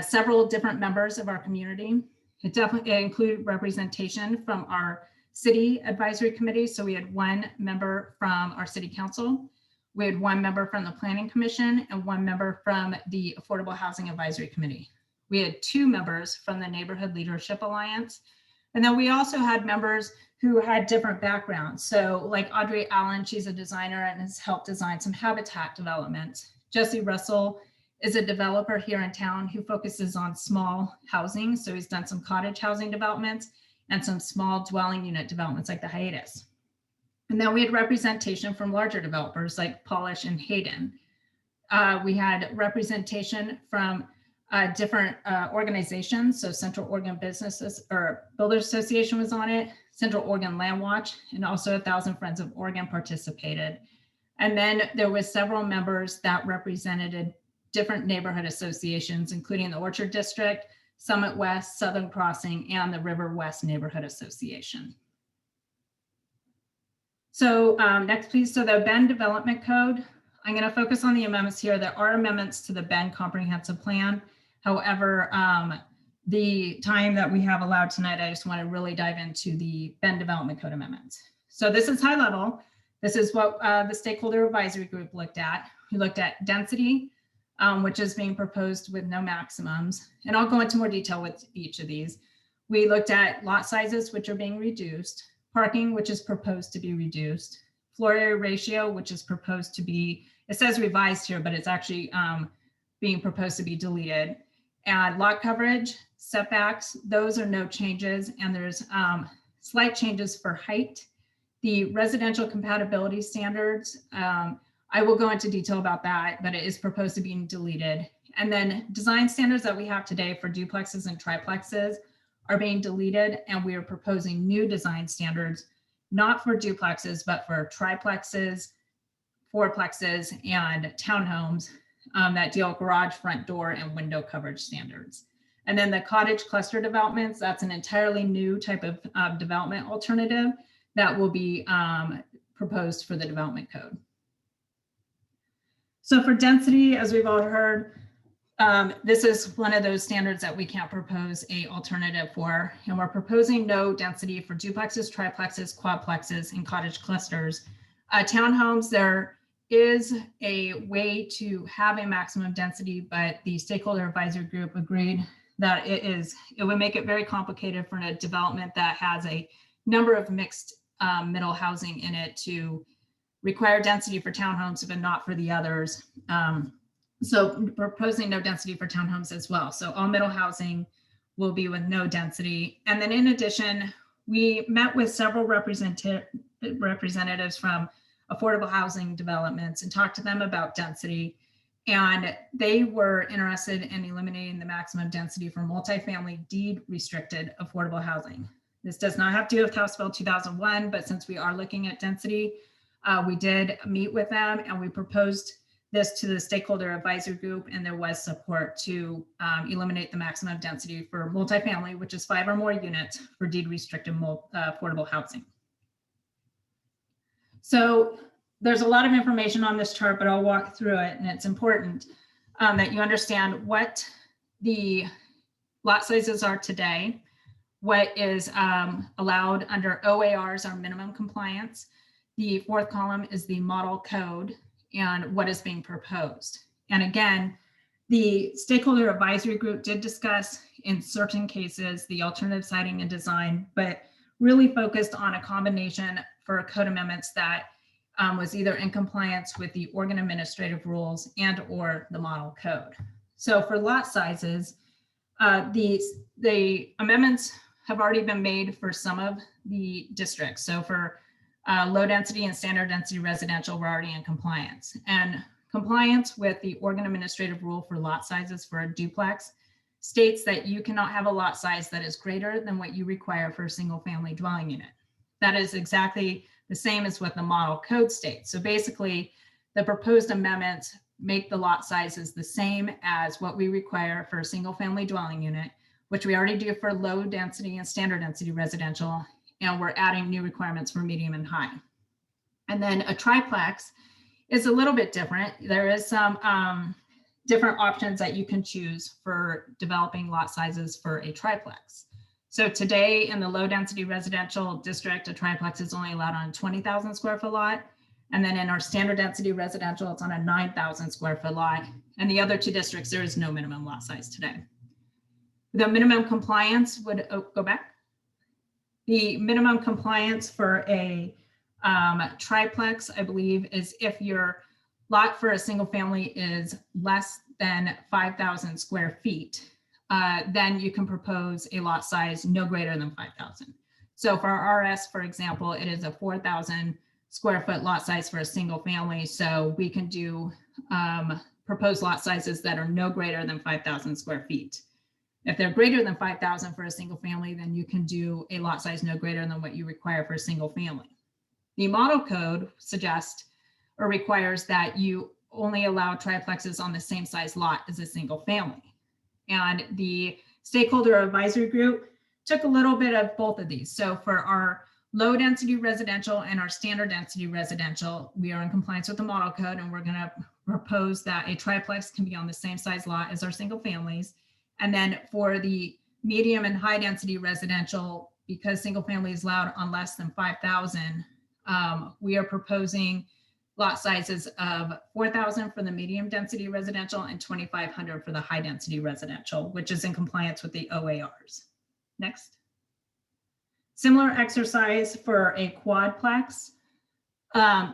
several different members of our community. It included representation from our city advisory committee. So we had 1 member from our city council. We had 1 member from the Planning Commission and 1 member from the Affordable Housing Advisory Committee. We had 2 members from the Neighborhood Leadership Alliance. And then we also had members who had different backgrounds. So like Audrey Allen, she's a designer and has helped design some habitat developments. Jesse Russell is a developer here in town who focuses on small housing. So he's done some cottage housing developments and some small dwelling unit developments like the Hiatus. And then we had representation from larger developers like Polish and Hayden. We had representation from different organizations. So Central Oregon Businesses or Builders Association was on it, Central Oregon Land Watch, and also 1,000 Friends of Oregon participated. And then there was several members that represented different neighborhood associations, including the Orchard District, Summit West, Southern Crossing, and the River West Neighborhood Association. So next, please. So the Bend Development Code, I'm going to focus on the amendments here. There are amendments to the Bend Comprehensive Plan. However, the time that we have allowed tonight, I just want to really dive into the Bend Development Code amendments. So this is high level. This is what the Stakeholder Advisory Group looked at. We looked at density, which is being proposed with no maximums. And I'll go into more detail with each of these. We looked at lot sizes, which are being reduced, parking, which is proposed to be reduced, floor area ratio, which is proposed to be, it says revised here, but it's actually being proposed to be deleted. And lot coverage, setbacks, those are no changes. And there's slight changes for height. The residential compatibility standards, I will go into detail about that, but it is proposed to be deleted. And then design standards that we have today for duplexes and triplexes are being deleted. And we are proposing new design standards, not for duplexes, but for triplexes, fourplexes, and townhomes that deal with garage, front door, and window coverage standards. And then the cottage cluster developments, that's an entirely new type of development alternative that will be proposed for the development code. So for density, as we've all heard, this is one of those standards that we can't propose a alternative for. And we're proposing no density for duplexes, triplexes, quadplexes, and cottage clusters. Townhomes, there is a way to have a maximum density, but the Stakeholder Advisory Group agreed that it would make it very complicated for a development that has a number of mixed middle housing in it to require density for townhomes, but not for the others. So proposing no density for townhomes as well. So all middle housing will be with no density. And then in addition, we met with several representatives from affordable housing developments and talked to them about density. And they were interested in eliminating the maximum density for multifamily deed restricted affordable housing. This does not have to do with House Bill 2001, but since we are looking at density, we did meet with them and we proposed this to the Stakeholder Advisory Group, and there was support to eliminate the maximum density for multifamily, which is 5 or more units for deed restricted affordable housing. So there's a lot of information on this chart, but I'll walk through it, and it's important that you understand what the lot sizes are today, what is allowed under OARs, our minimum compliance. The fourth column is the model code and what is being proposed. And again, the Stakeholder Advisory Group did discuss in certain cases the alternative siting and design, but really focused on a combination for code amendments that was either in compliance with the Oregon administrative rules and or the model code. So for lot sizes, the amendments have already been made for some of the districts. So for low density and standard density residential, we're already in compliance. And compliance with the Oregon administrative rule for lot sizes for a duplex states that you cannot have a lot size that is greater than what you require for a single family dwelling unit. That is exactly the same as what the model code states. So basically the proposed amendments make the lot sizes the same as what we require for a single family dwelling unit, which we already do for low density and standard density residential. And we're adding new requirements for medium and high. And then a triplex is a little bit different. There is some different options that you can choose for developing lot sizes for a triplex. So today in the low density residential district, a triplex is only allowed on a 20,000 square foot lot. And then in our standard density residential, it's on a 9,000 square foot lot. And the other two districts, there is no minimum lot size today. The minimum compliance would, go back. The minimum compliance for a triplex, I believe, is if your lot for a single family is less than 5,000 square feet, then you can propose a lot size no greater than 5,000. So for our RS, for example, it is a 4,000 square foot lot size for a single family. So we can do proposed lot sizes that are no greater than 5,000 square feet. If they're greater than 5,000 for a single family, then you can do a lot size no greater than what you require for a single family. The model code suggests or requires that you only allow triplexes on the same size lot as a single family. And the Stakeholder advisory group took a little bit of both of these. So for our low density residential and our standard density residential, we are in compliance with the model code, and we're going to propose that a triplex can be on the same size lot as our single families. And then for the medium and high density residential, because single family is allowed on less than 5,000, we are proposing lot sizes of 4,000 for the medium density residential and 2,500 for the high density residential, which is in compliance with the OARs. Next. Similar exercise for a quadplex.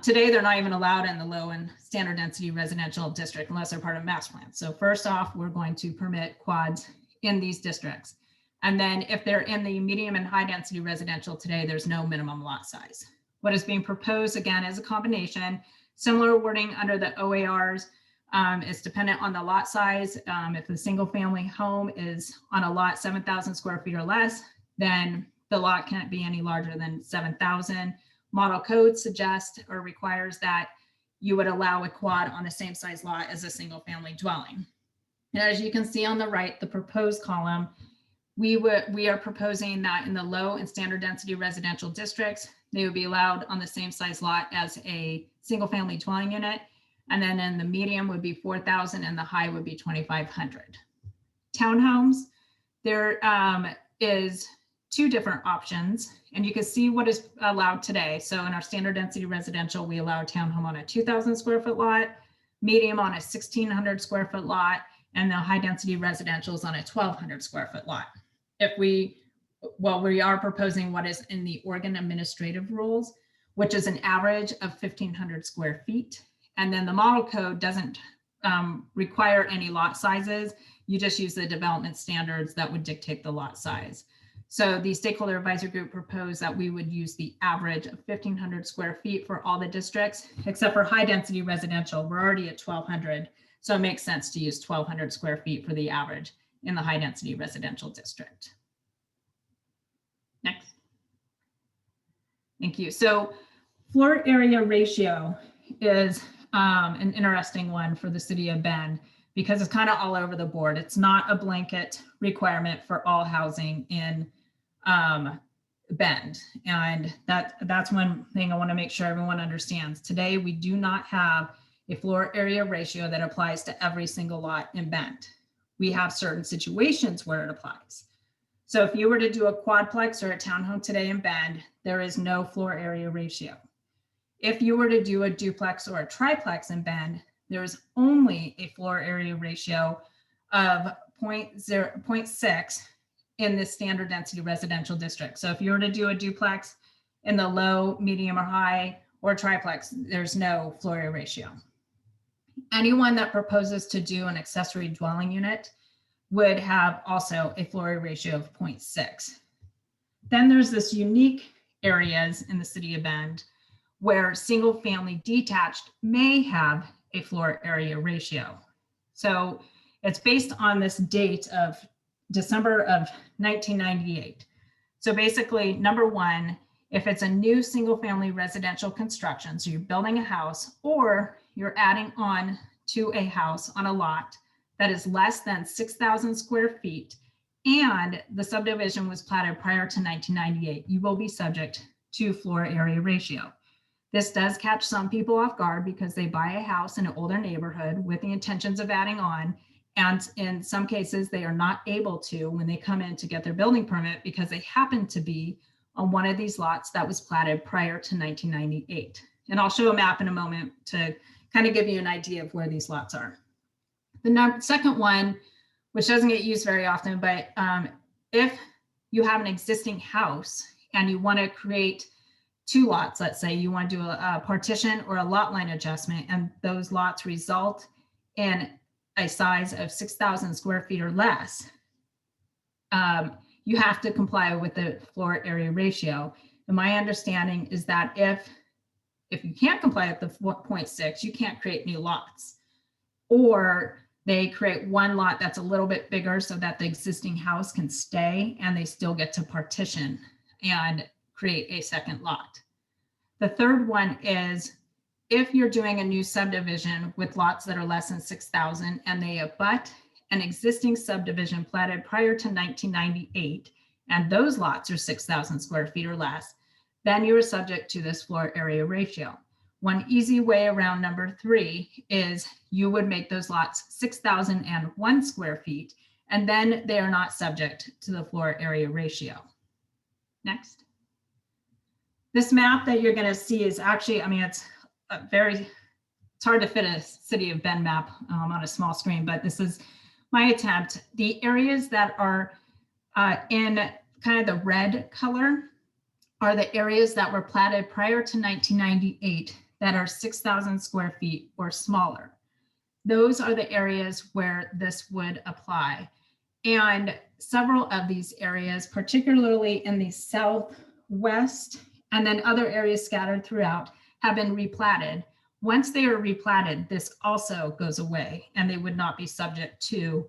Today, they're not even allowed in the low and standard density residential district unless they're part of master plan. So first off, we're going to permit quads in these districts. And then if they're in the medium and high density residential today, there's no minimum lot size. What is being proposed again is a combination, similar wording under the OARs. It's dependent on the lot size. If the single family home is on a lot 7,000 square feet or less, then the lot can't be any larger than 7,000. Model code suggests or requires that you would allow a quad on the same size lot as a single family dwelling. And as you can see on the right, the proposed column, we are proposing that in the low and standard density residential districts, they would be allowed on the same size lot as a single family dwelling unit. And then in the medium would be 4,000 and the high would be 2,500. Townhomes, there is two different options, and you can see what is allowed today. So in our standard density residential, we allow a townhome on a 2,000 square foot lot, medium on a 1,600 square foot lot, and the high density residential is on a 1,200 square foot lot. We are proposing what is in the Oregon administrative rules, which is an average of 1,500 square feet. And then the model code doesn't require any lot sizes. You just use the development standards that would dictate the lot size. So the stakeholder advisory group proposed that we would use the average of 1,500 square feet for all the districts, except for high density residential. We're already at 1,200. So it makes sense to use 1,200 square feet for the average in the high density residential district. Next. Thank you. So floor area ratio is an interesting one for the city of Bend because it's kind of all over the board. It's not a blanket requirement for all housing in Bend. And that's one thing I want to make sure everyone understands. Today, we do not have a floor area ratio that applies to every single lot in Bend. We have certain situations where it applies. So if you were to do a quadplex or a townhome today in Bend, there is no floor area ratio. If you were to do a duplex or a triplex in Bend, there is only a floor area ratio of 0.6 in the standard density residential district. So if you were to do a duplex in the low, medium, or high, or triplex, there's no floor area ratio. Anyone that proposes to do an accessory dwelling unit would have also a floor area ratio of 0.6. Then there's this unique areas in the city of Bend where single family detached may have a floor area ratio. So it's based on this date of December of 1998. So basically, number one, if it's a new single family residential construction, so you're building a house or you're adding on to a house on a lot that is less than 6,000 square feet and the subdivision was platted prior to 1998, you will be subject to floor area ratio. This does catch some people off guard because they buy a house in an older neighborhood with the intentions of adding on. And in some cases, they are not able to when they come in to get their building permit because they happen to be on one of these lots that was platted prior to 1998. And I'll show a map in a moment to kind of give you an idea of where these lots are. The second one, which doesn't get used very often, but if you have an existing house and you want to create two lots, let's say you want to do a partition or a lot line adjustment, and those lots result in a size of 6,000 square feet or less, you have to comply with the floor area ratio. And my understanding is that if you can't comply with the 0.6, you can't create new lots. Or they create one lot that's a little bit bigger so that the existing house can stay and they still get to partition and create a second lot. The third one is if you're doing a new subdivision with lots that are less than 6,000 and they abut an existing subdivision platted prior to 1998, and those lots are 6,000 square feet or less, then you are subject to this floor area ratio. One easy way around number 3 is you would make those lots 6,001 square feet, and then they are not subject to the floor area ratio. Next. This map that you're going to see is actually, I mean, it's hard to fit a City of Bend map on a small screen, but this is my attempt. The areas that are in kind of the red color are the areas that were platted prior to 1998 that are 6,000 square feet or smaller. Those are the areas where this would apply. And several of these areas, particularly in the southwest and then other areas scattered throughout, have been replatted. Once they are replatted, this also goes away and they would not be subject to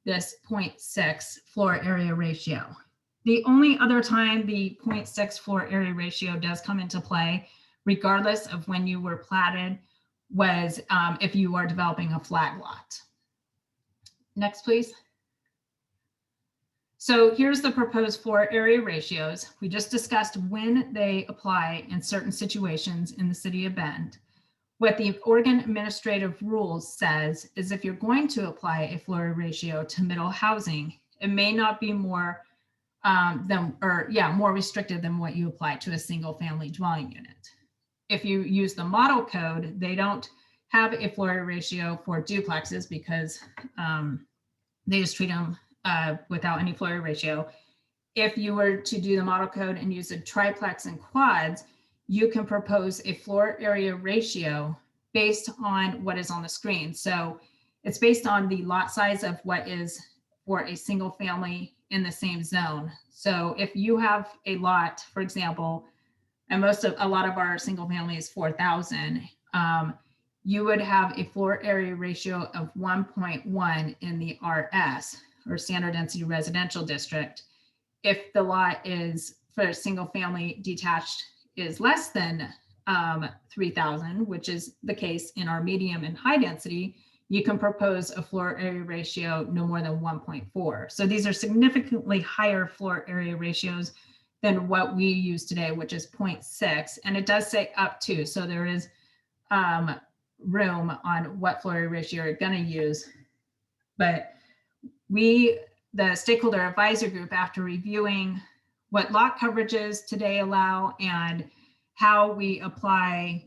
this 0.6 floor area ratio. The only other time the 0.6 floor area ratio does come into play, regardless of when you were platted, was if you are developing a flag lot. Next, please. So here's the proposed floor area ratios. We just discussed when they apply in certain situations in the City of Bend. What the Oregon Administrative Rules says is if you're going to apply a floor area ratio to middle housing, it may not be more more restrictive than what you apply to a single family dwelling unit. If you use the model code, they don't have a floor area ratio for duplexes because they just treat them without any floor area ratio. If you were to do the model code and use a triplex and quads, you can propose a floor area ratio based on what is on the screen. So it's based on the lot size of what is for a single family in the same zone. So if you have a lot, for example, and a lot of our single family is 4,000, you would have a floor area ratio of 1.1 in the RS, or standard density residential district. If the lot is for a single family detached is less than 3,000, which is the case in our medium and high density, you can propose a floor area ratio no more than 1.4. So these are significantly higher floor area ratios than what we use today, which is 0.6. And it does say up to, so there is room on what floor area ratio you're going to use. But the stakeholder advisor group, after reviewing what lot coverages today allow and how we apply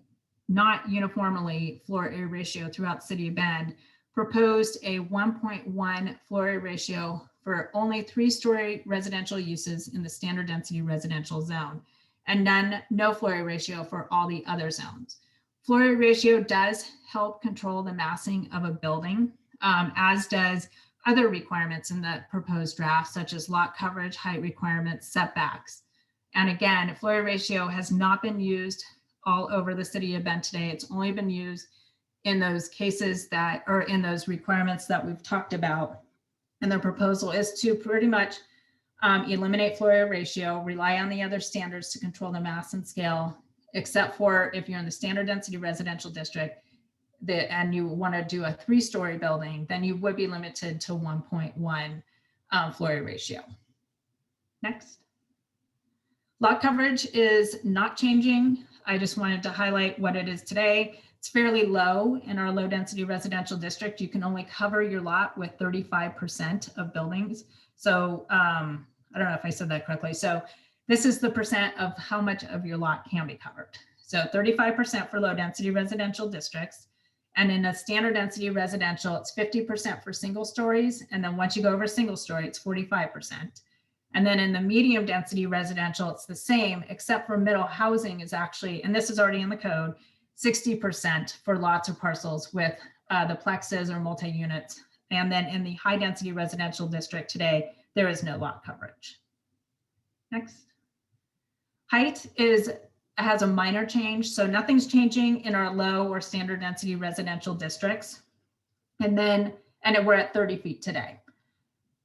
not uniformly floor area ratio throughout the City of Bend, proposed a 1.1 floor area ratio for only 3-story residential uses in the standard density residential zone, and no floor area ratio for all the other zones. Floor area ratio does help control the massing of a building, as does other requirements in the proposed draft, such as lot coverage, height requirements, setbacks. And again, floor area ratio has not been used all over the City of Bend today. It's only been used in those cases that are in those requirements that we've talked about. And the proposal is to pretty much eliminate floor area ratio, rely on the other standards to control the mass and scale, except for if you're in the standard density residential district and you want to do a 3-story building, then you would be limited to 1.1 floor area ratio. Next. Lot coverage is not changing. I just wanted to highlight what it is today. It's fairly low in our low density residential district. You can only cover your lot with 35% of buildings. So I don't know if I said that correctly. So this is the percent of how much of your lot can be covered. So 35% for low density residential districts. And in a standard density residential, it's 50% for single stories. And then once you go over single story, it's 45%. And then in the medium density residential, it's the same, except for middle housing is actually, and this is already in the code, 60% for lots or parcels with the plexes or multi-units. And then in the high density residential district today, there is no lot coverage. Next. Height has a minor change. So nothing's changing in our low or standard density residential districts. And we're at 30 feet today.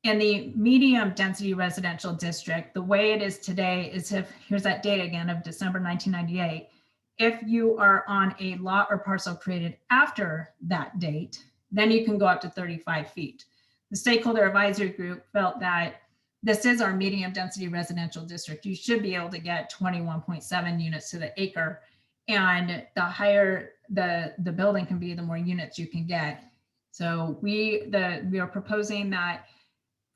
In the medium density residential district, the way it is today is here's that date again of December 1998. If you are on a lot or parcel created after that date, then you can go up to 35 feet. the stakeholder advisory group felt that this is our medium density residential district. You should be able to get 21.7 units to the acre. And the higher the building can be, the more units you can get. So we are proposing that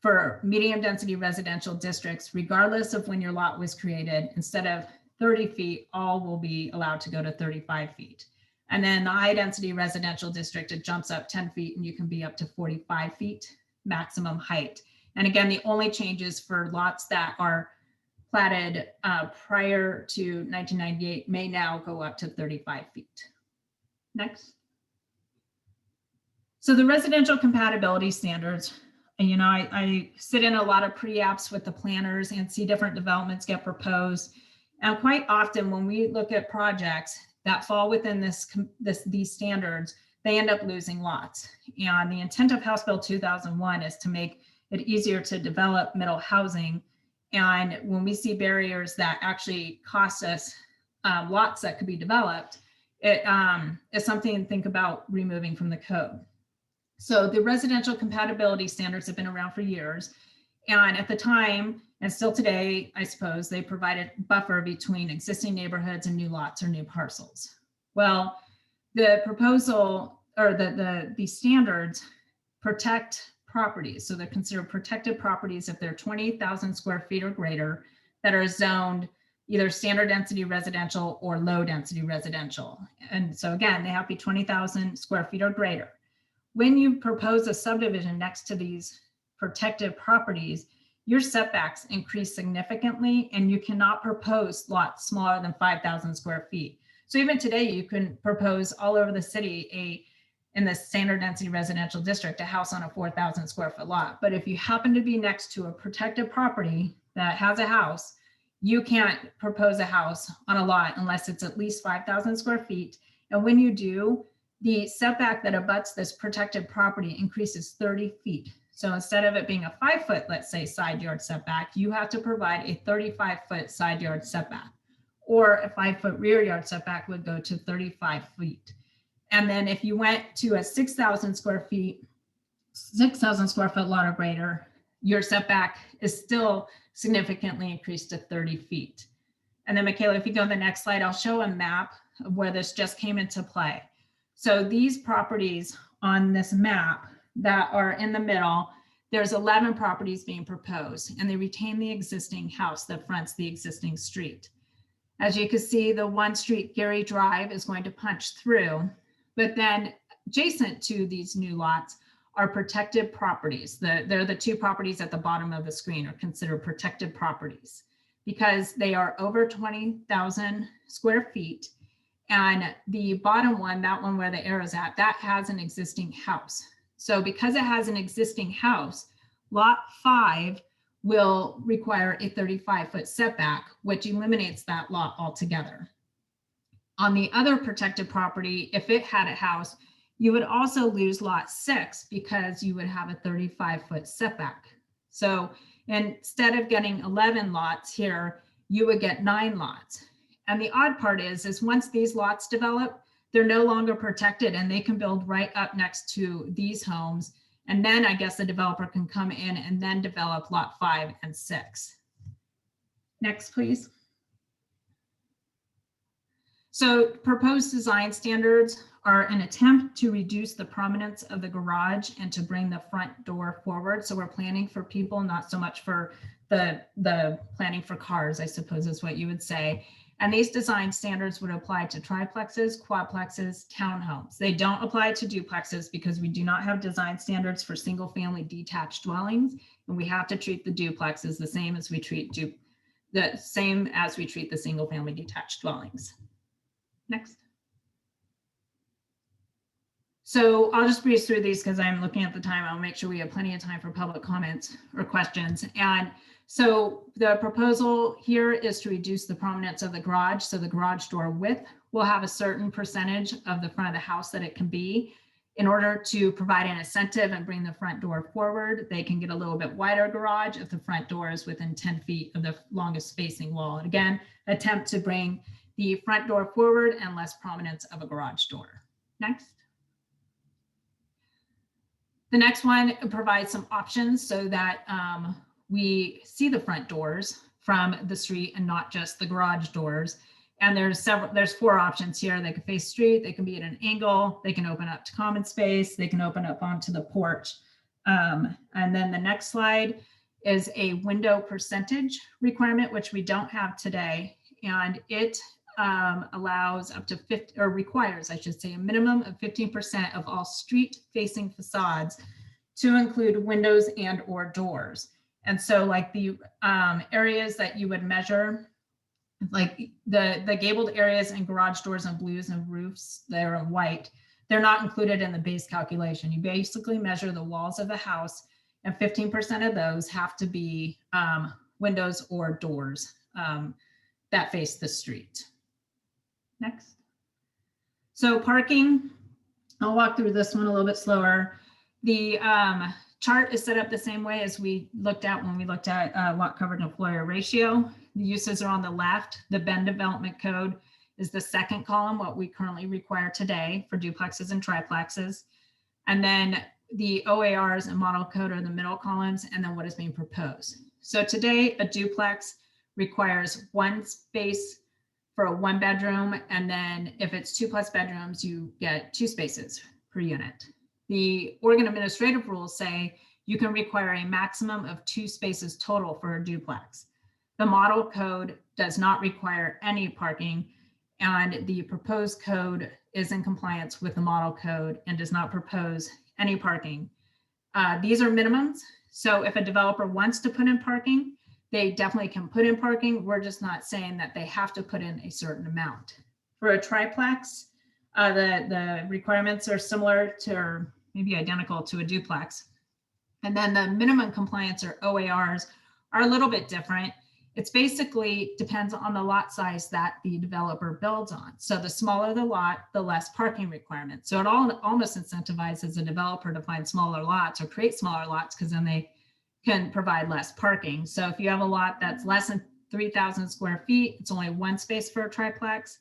for medium density residential districts, regardless of when your lot was created, instead of 30 feet, all will be allowed to go to 35 feet. And then the high density residential district, it jumps up 10 feet and you can be up to 45 feet maximum height. And again, the only changes for lots that are platted prior to 1998 may now go up to 35 feet. Next. So the residential compatibility standards, you know, I sit in a lot of pre-apps with the planners and see different developments get proposed. And quite often when we look at projects that fall within these standards, they end up losing lots. And the intent of House Bill 2001 is to make it easier to develop middle housing. And when we see barriers that actually cost us lots that could be developed, it is something to think about removing from the code. So the residential compatibility standards have been around for years. And at the time, and still today, I suppose, they provided buffer between existing neighborhoods and new lots or new parcels. Well, the proposal or the standards protect properties. So they're considered protected properties if they're 20,000 square feet or greater that are zoned either standard density residential or low density residential. And so again, they have to be 20,000 square feet or greater. When you propose a subdivision next to these protected properties, your setbacks increase significantly and you cannot propose lots smaller than 5,000 square feet. So even today, you can propose all over the city in the standard density residential district, a house on a 4,000 square foot lot. But if you happen to be next to a protected property that has a house, you can't propose a house on a lot unless it's at least 5,000 square feet. And when you do, the setback that abuts this protected property increases 30 feet. So instead of it being a 5 foot, let's say, side yard setback, you have to provide a 35 foot side yard setback, or a 5 foot rear yard setback would go to 35 feet. And then if you went to a 6,000 square foot lot or greater, your setback is still significantly increased to 30 feet. And then Michaela, if you go to the next slide, I'll show a map of where this just came into play. So these properties on this map that are in the middle, there's 11 properties being proposed and they retain the existing house that fronts the existing street. As you can see, the one street, Gary Drive, is going to punch through, but then adjacent to these new lots are protected properties. They're the two properties at the bottom of the screen are considered protected properties because they are over 20,000 square feet. And the bottom one, that one where the arrow's at, that has an existing house. So because it has an existing house, lot 5 will require a 35-foot setback, which eliminates that lot altogether. On the other protected property, if it had a house, you would also lose lot 6 because you would have a 35-foot setback. So instead of getting 11 lots here, you would get 9 lots. And the odd part is once these lots develop, they're no longer protected and they can build right up next to these homes. And then I guess the developer can come in and then develop lot 5 and 6. Next, please. So proposed design standards are an attempt to reduce the prominence of the garage and to bring the front door forward. So we're planning for people, not so much for the planning for cars, I suppose is what you would say. And these design standards would apply to triplexes, quadplexes, townhomes. They don't apply to duplexes because we do not have design standards for single family detached dwellings. And we have to treat the duplexes the same as we treat the single family detached dwellings. Next. So I'll just breeze through these because I'm looking at the time. I'll make sure we have plenty of time for public comments or questions. And so the proposal here is to reduce the prominence of the garage. So the garage door width will have a certain percentage of the front of the house that it can be. In order to provide an incentive and bring the front door forward, they can get a little bit wider garage if the front door is within 10 feet of the longest facing wall. And again, attempt to bring the front door forward and less prominence of a garage door. Next. The next one provides some options so that we see the front doors from the street and not just the garage doors. And there's 4 options here. They can face street, they can be at an angle, they can open up to common space, they can open up onto the porch. And then the next slide is a window percentage requirement, which we don't have today. And it allows up to 50, or requires, I should say, a minimum of 15% of all street facing facades to include windows and or doors. And so like the areas that you would measure, like the gabled areas and garage doors and blues and roofs, they're in white, they're not included in the base calculation. You basically measure the walls of the house, and 15% of those have to be windows or doors that face the street. Next. So parking, I'll walk through this one a little bit slower. The chart is set up the same way as we looked at when we looked at lot coverage and floor area ratio. The uses are on the left. The Bend Development Code is the second column, what we currently require today for duplexes and triplexes. And then the OARs and model code are the middle columns, and then what is being proposed. So today, a duplex requires 1 space for a 1 bedroom. And then if it's 2+ bedrooms, you get 2 spaces per unit. The Oregon administrative rules say you can require a maximum of 2 spaces total for a duplex. The model code does not require any parking, and the proposed code is in compliance with the model code and does not propose any parking. These are minimums. So if a developer wants to put in parking, they definitely can put in parking. We're just not saying that they have to put in a certain amount. For a triplex, the requirements are similar to, or maybe identical to a duplex. And then the minimum compliance, or OARs, are a little bit different. It's basically depends on the lot size that the developer builds on. So the smaller the lot, the less parking requirements. So it almost incentivizes a developer to find smaller lots or create smaller lots, because then they can provide less parking. So if you have a lot that's less than 3,000 square feet, it's only 1 space for a triplex.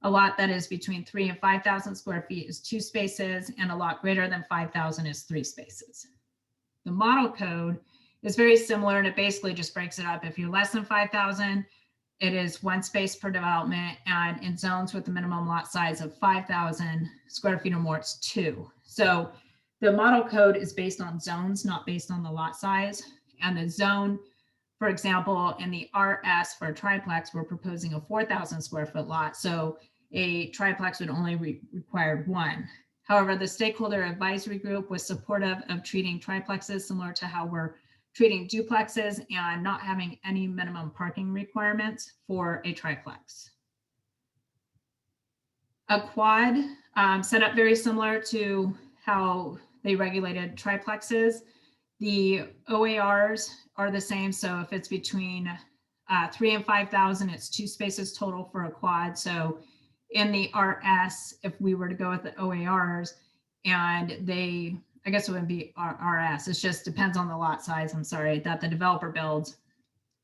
A lot that is between 3,000 and 5,000 square feet is 2 spaces, and a lot greater than 5,000 is 3 spaces. The model code is very similar, and it basically just breaks it up. If you're less than 5,000, it is 1 space per development, and in zones with the minimum lot size of 5,000 square feet or more, it's 2. So the model code is based on zones, not based on the lot size. And the zone, for example, in the RS for a triplex, we're proposing a 4,000 square foot lot. So a triplex would only require 1. However, the stakeholder advisory group was supportive of treating triplexes similar to how we're treating duplexes and not having any minimum parking requirements for a triplex. A quad, set up very similar to how they regulated triplexes. The OARs are the same. So if it's between 3,000 and 5,000, it's 2 spaces total for a quad. So in the RS, if we were to go with the OARs, and they, I guess it wouldn't be RS, it just depends on the lot size, I'm sorry, that the developer builds,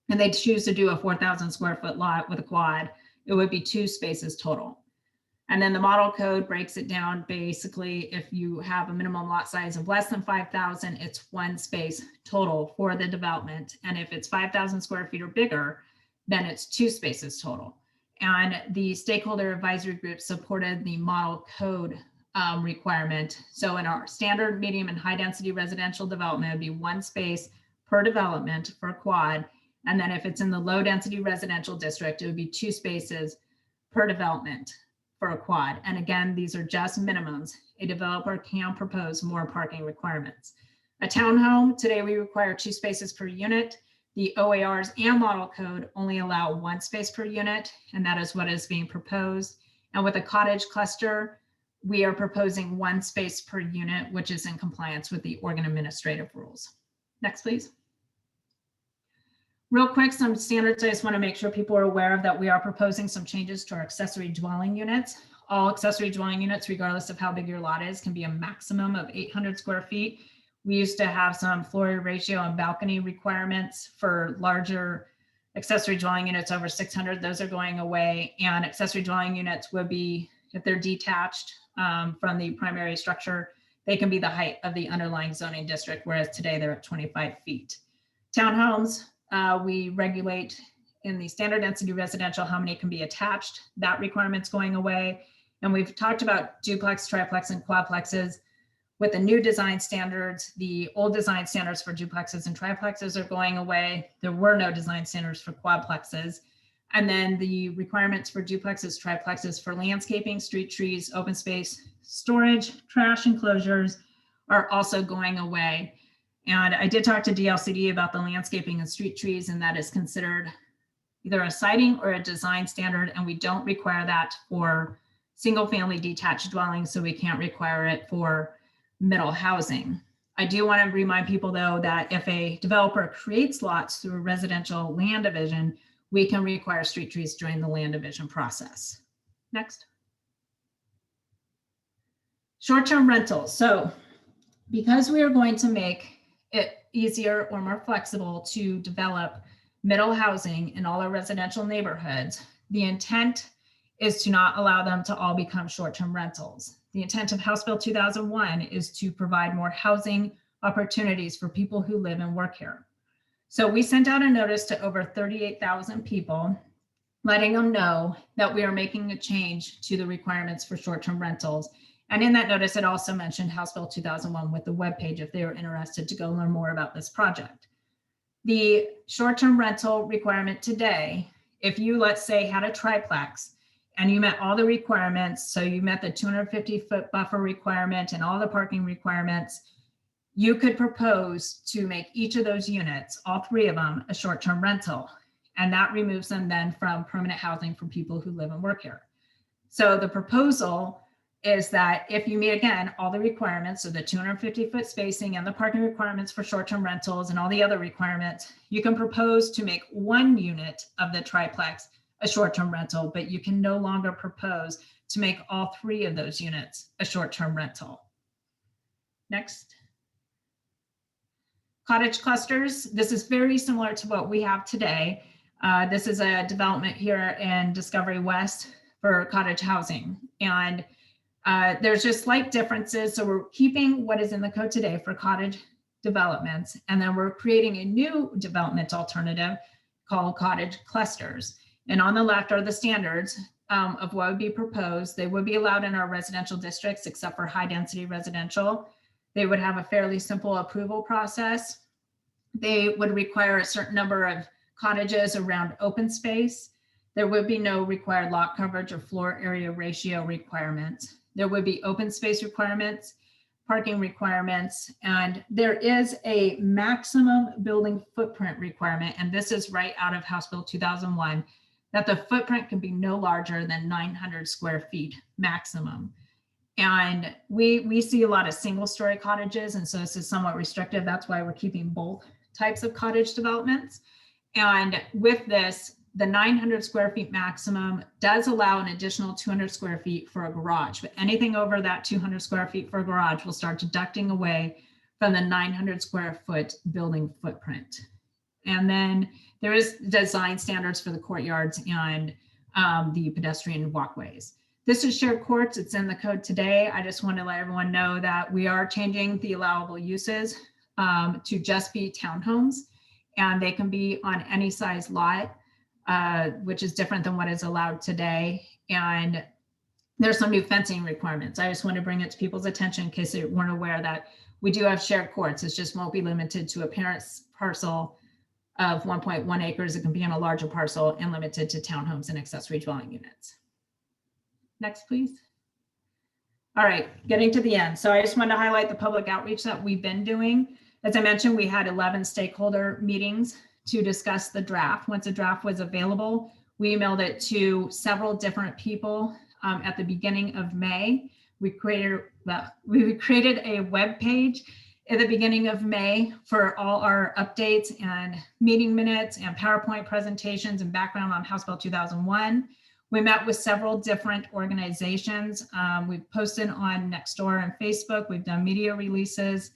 and they choose to do a 4,000 square foot lot with a quad, it would be 2 spaces total. And then the model code breaks it down. Basically, if you have a minimum lot size of less than 5,000, it's 1 space total for the development. And if it's 5,000 square feet or bigger, then it's 2 spaces total. And the stakeholder advisory group supported the model code requirement. So in our standard, medium, and high density residential development, it would be 1 space per development for a quad. And then if it's in the low density residential district, it would be 2 spaces per development for a quad. And again, these are just minimums. A developer can propose more parking requirements. A townhome, today we require 2 spaces per unit. The OARs and model code only allow 1 space per unit, and that is what is being proposed. And with a cottage cluster, we are proposing 1 space per unit, which is in compliance with the Oregon administrative rules. Next, please. Real quick, some standards I just want to make sure people are aware of, that we are proposing some changes to our accessory dwelling units. All accessory dwelling units, regardless of how big your lot is, can be a maximum of 800 square feet. We used to have some floor area ratio and balcony requirements for larger accessory dwelling units over 600. Those are going away, and accessory dwelling units would be, if they're detached from the primary structure, they can be the height of the underlying zoning district, whereas today they're at 25 feet. Townhomes, we regulate in the standard density residential how many can be attached. That requirement's going away. And we've talked about duplex, triplex, and quadplexes. With the new design standards, the old design standards for duplexes and triplexes are going away. There were no design standards for quadplexes. And then the requirements for duplexes, triplexes for landscaping, street trees, open space, storage, trash enclosures are also going away. And I did talk to DLCD about the landscaping and street trees, and that is considered either a siting or a design standard. And we don't require that for single family detached dwellings, so we can't require it for middle housing. I do want to remind people though, that if a developer creates lots through a residential land division, we can require street trees during the land division process. Next. Short-term rentals. So because we are going to make it easier or more flexible to develop middle housing in all our residential neighborhoods, the intent is to not allow them to all become short-term rentals. The intent of House Bill 2001 is to provide more housing opportunities for people who live and work here. So we sent out a notice to over 38,000 people, letting them know that we are making a change to the requirements for short-term rentals. And in that notice, it also mentioned House Bill 2001 with the webpage if they were interested to go learn more about this project. The short-term rental requirement today, if you, let's say, had a triplex and you met all the requirements, so you met the 250-foot buffer requirement and all the parking requirements, you could propose to make each of those units, all three of them, a short-term rental. And that removes them then from permanent housing for people who live and work here. So the proposal is that if you meet, again, all the requirements, so the 250-foot spacing and the parking requirements for short-term rentals and all the other requirements, you can propose to make one unit of the triplex a short-term rental, but you can no longer propose to make all three of those units a short-term rental. Next. Cottage clusters. This is very similar to what we have today. This is a development here in Discovery West for cottage housing. And there's just slight differences. So we're keeping what is in the code today for cottage developments. And then we're creating a new development alternative called cottage clusters. And on the left are the standards of what would be proposed. They would be allowed in our residential districts, except for high density residential. They would have a fairly simple approval process. They would require a certain number of cottages around open space. There would be no required lot coverage or floor area ratio requirements. There would be open space requirements, parking requirements, and there is a maximum building footprint requirement, and this is right out of House Bill 2001, that the footprint can be no larger than 900 square feet maximum. And we see a lot of single story cottages, and so this is somewhat restrictive. That's why we're keeping both types of cottage developments. And with this, the 900 square feet maximum does allow an additional 200 square feet for a garage, but anything over that 200 square feet for a garage will start deducting away from the 900 square foot building footprint. And then there is design standards for the courtyards and the pedestrian walkways. This is shared courts. It's in the code today. I just want to let everyone know that we are changing the allowable uses to just be townhomes, and they can be on any size lot, which is different than what is allowed today. And there's some new fencing requirements. I just want to bring it to people's attention in case they weren't aware that we do have shared courts. It just won't be limited to a parent's parcel of 1.1 acres. It can be on a larger parcel and limited to townhomes and accessory dwelling units. Next, please. All right, getting to the end. So I just want to highlight the public outreach that we've been doing. As I mentioned, we had 11 stakeholder meetings to discuss the draft. Once the draft was available, we emailed it to several different people at the beginning of May. We created a web page at the beginning of May for all our updates and meeting minutes and PowerPoint presentations and background on House Bill 2001. We met with several different organizations. We've posted on Nextdoor and Facebook. We've done media releases.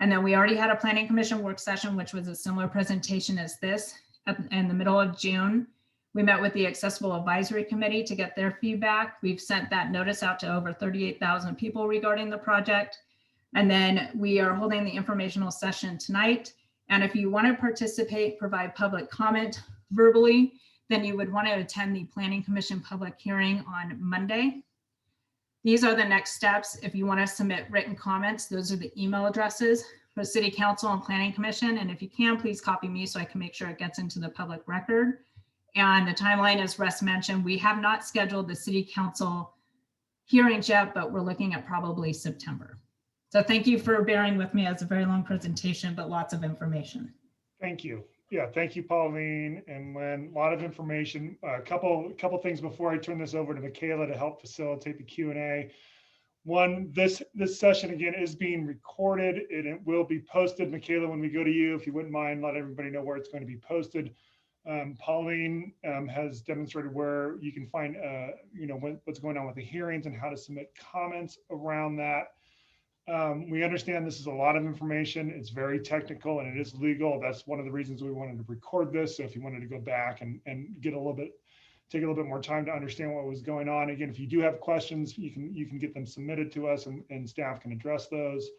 And then we already had a planning commission work session, which was a similar presentation as this in the middle of June. We met with the Accessible Advisory Committee to get their feedback. We've sent that notice out to over 38,000 people regarding the project. And then we are holding the informational session tonight. And if you want to participate, provide public comment verbally, then you would want to attend the Planning Commission public hearing on Monday. These are the next steps. If you want to submit written comments, those are the email addresses for City Council and Planning Commission. And if you can, please copy me so I can make sure it gets into the public record. And the timeline, as Russ mentioned, we have not scheduled the City Council hearings yet, but we're looking at probably September. So thank you for bearing with me. It's a very long presentation, but lots of information. Thank you. Yeah, thank you, Pauline and Lynn. A lot of information. A couple things before I turn this over to Michaela to help facilitate the Q&A. One, this session again is being recorded and it will be posted. Michaela, when we go to you, if you wouldn't mind, let everybody know where it's going to be posted. Pauline has demonstrated where you can find, what's going on with the hearings and how to submit comments around that. We understand this is a lot of information. It's very technical and it is legal. That's one of the reasons we wanted to record this. So if you wanted to go back and get take a little bit more time to understand what was going on. Again, if you do have questions, you can get them submitted to us and staff can address those.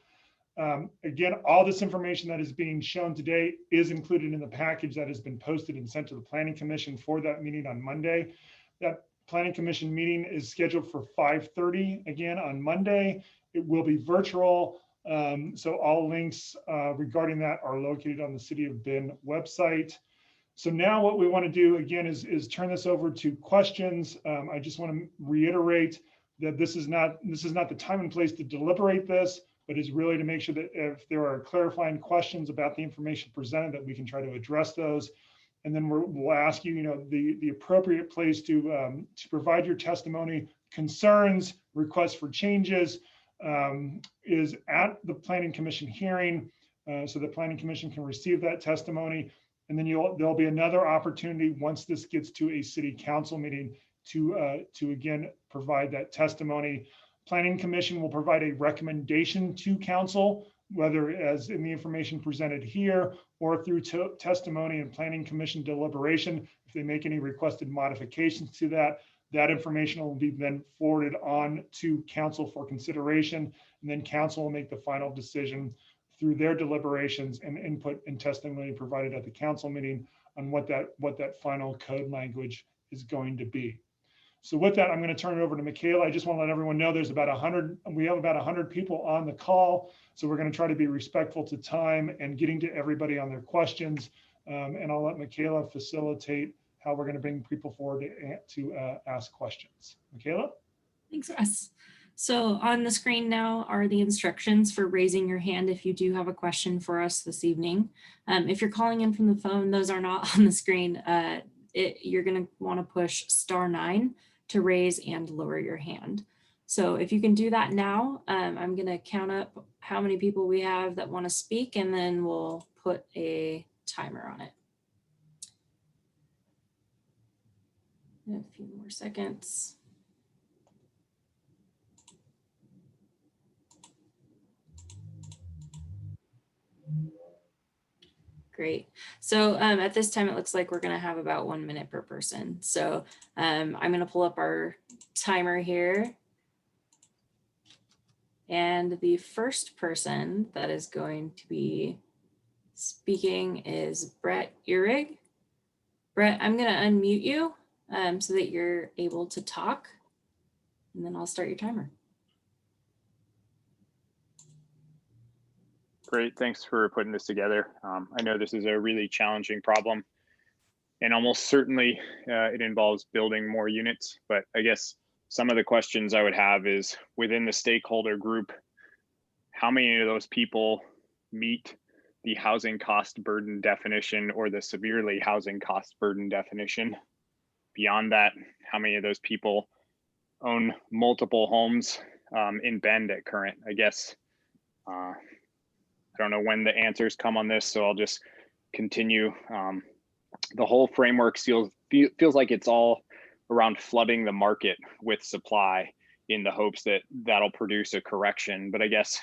Again, all this information that is being shown today is included in the package that has been posted and sent to the Planning Commission for that meeting on Monday. That Planning Commission meeting is scheduled for 5:30 again on Monday. It will be virtual. So all links regarding that are located on the City of Bend website. So now what we want to do again is turn this over to questions. I just want to reiterate that this is not the time and place to deliberate this, but is really to make sure that if there are clarifying questions about the information presented, that we can try to address those. And then we'll ask you, the appropriate place to provide your testimony, concerns, requests for changes is at the Planning Commission hearing, so the Planning Commission can receive that testimony. And then there'll be another opportunity once this gets to a City Council meeting to again provide that testimony. Planning Commission will provide a recommendation to Council, whether as in the information presented here or through testimony and Planning Commission deliberation. If they make any requested modifications to that information will be then forwarded on to Council for consideration, and then Council will make the final decision through their deliberations and input and testimony provided at the Council meeting on what that final code language is going to be. So with that, I'm going to turn it over to Michaela. I just want to let everyone know we have about 100 people on the call. So we're going to try to be respectful to time and getting to everybody on their questions. And I'll let Michaela facilitate how we're going to bring people forward to ask questions. Michaela? Thanks, Russ. So on the screen now are the instructions for raising your hand if you do have a question for us this evening. If you're calling in from the phone, those are not on the screen. You're going to want to push *9 to raise and lower your hand. So if you can do that now, I'm going to count up how many people we have that want to speak, and then we'll put a timer on it. A few more seconds. Great. So at this time, it looks like we're going to have about 1 minute per person. So I'm going to pull up our timer here. And the first person that is going to be speaking is Brett Uhrig. Brett, I'm going to unmute you so that you're able to talk, and then I'll start your timer. Great, thanks for putting this together. I know this is a really challenging problem, and almost certainly it involves building more units, but I guess some of the questions I would have is within the stakeholder group, how many of those people meet the housing cost burden definition or the severely housing cost burden definition? Beyond that, how many of those people own multiple homes in Bend at current? I guess I don't know when the answers come on this, so I'll just continue. The whole framework feels like it's all around flooding the market with supply in the hopes that that'll produce a correction. But I guess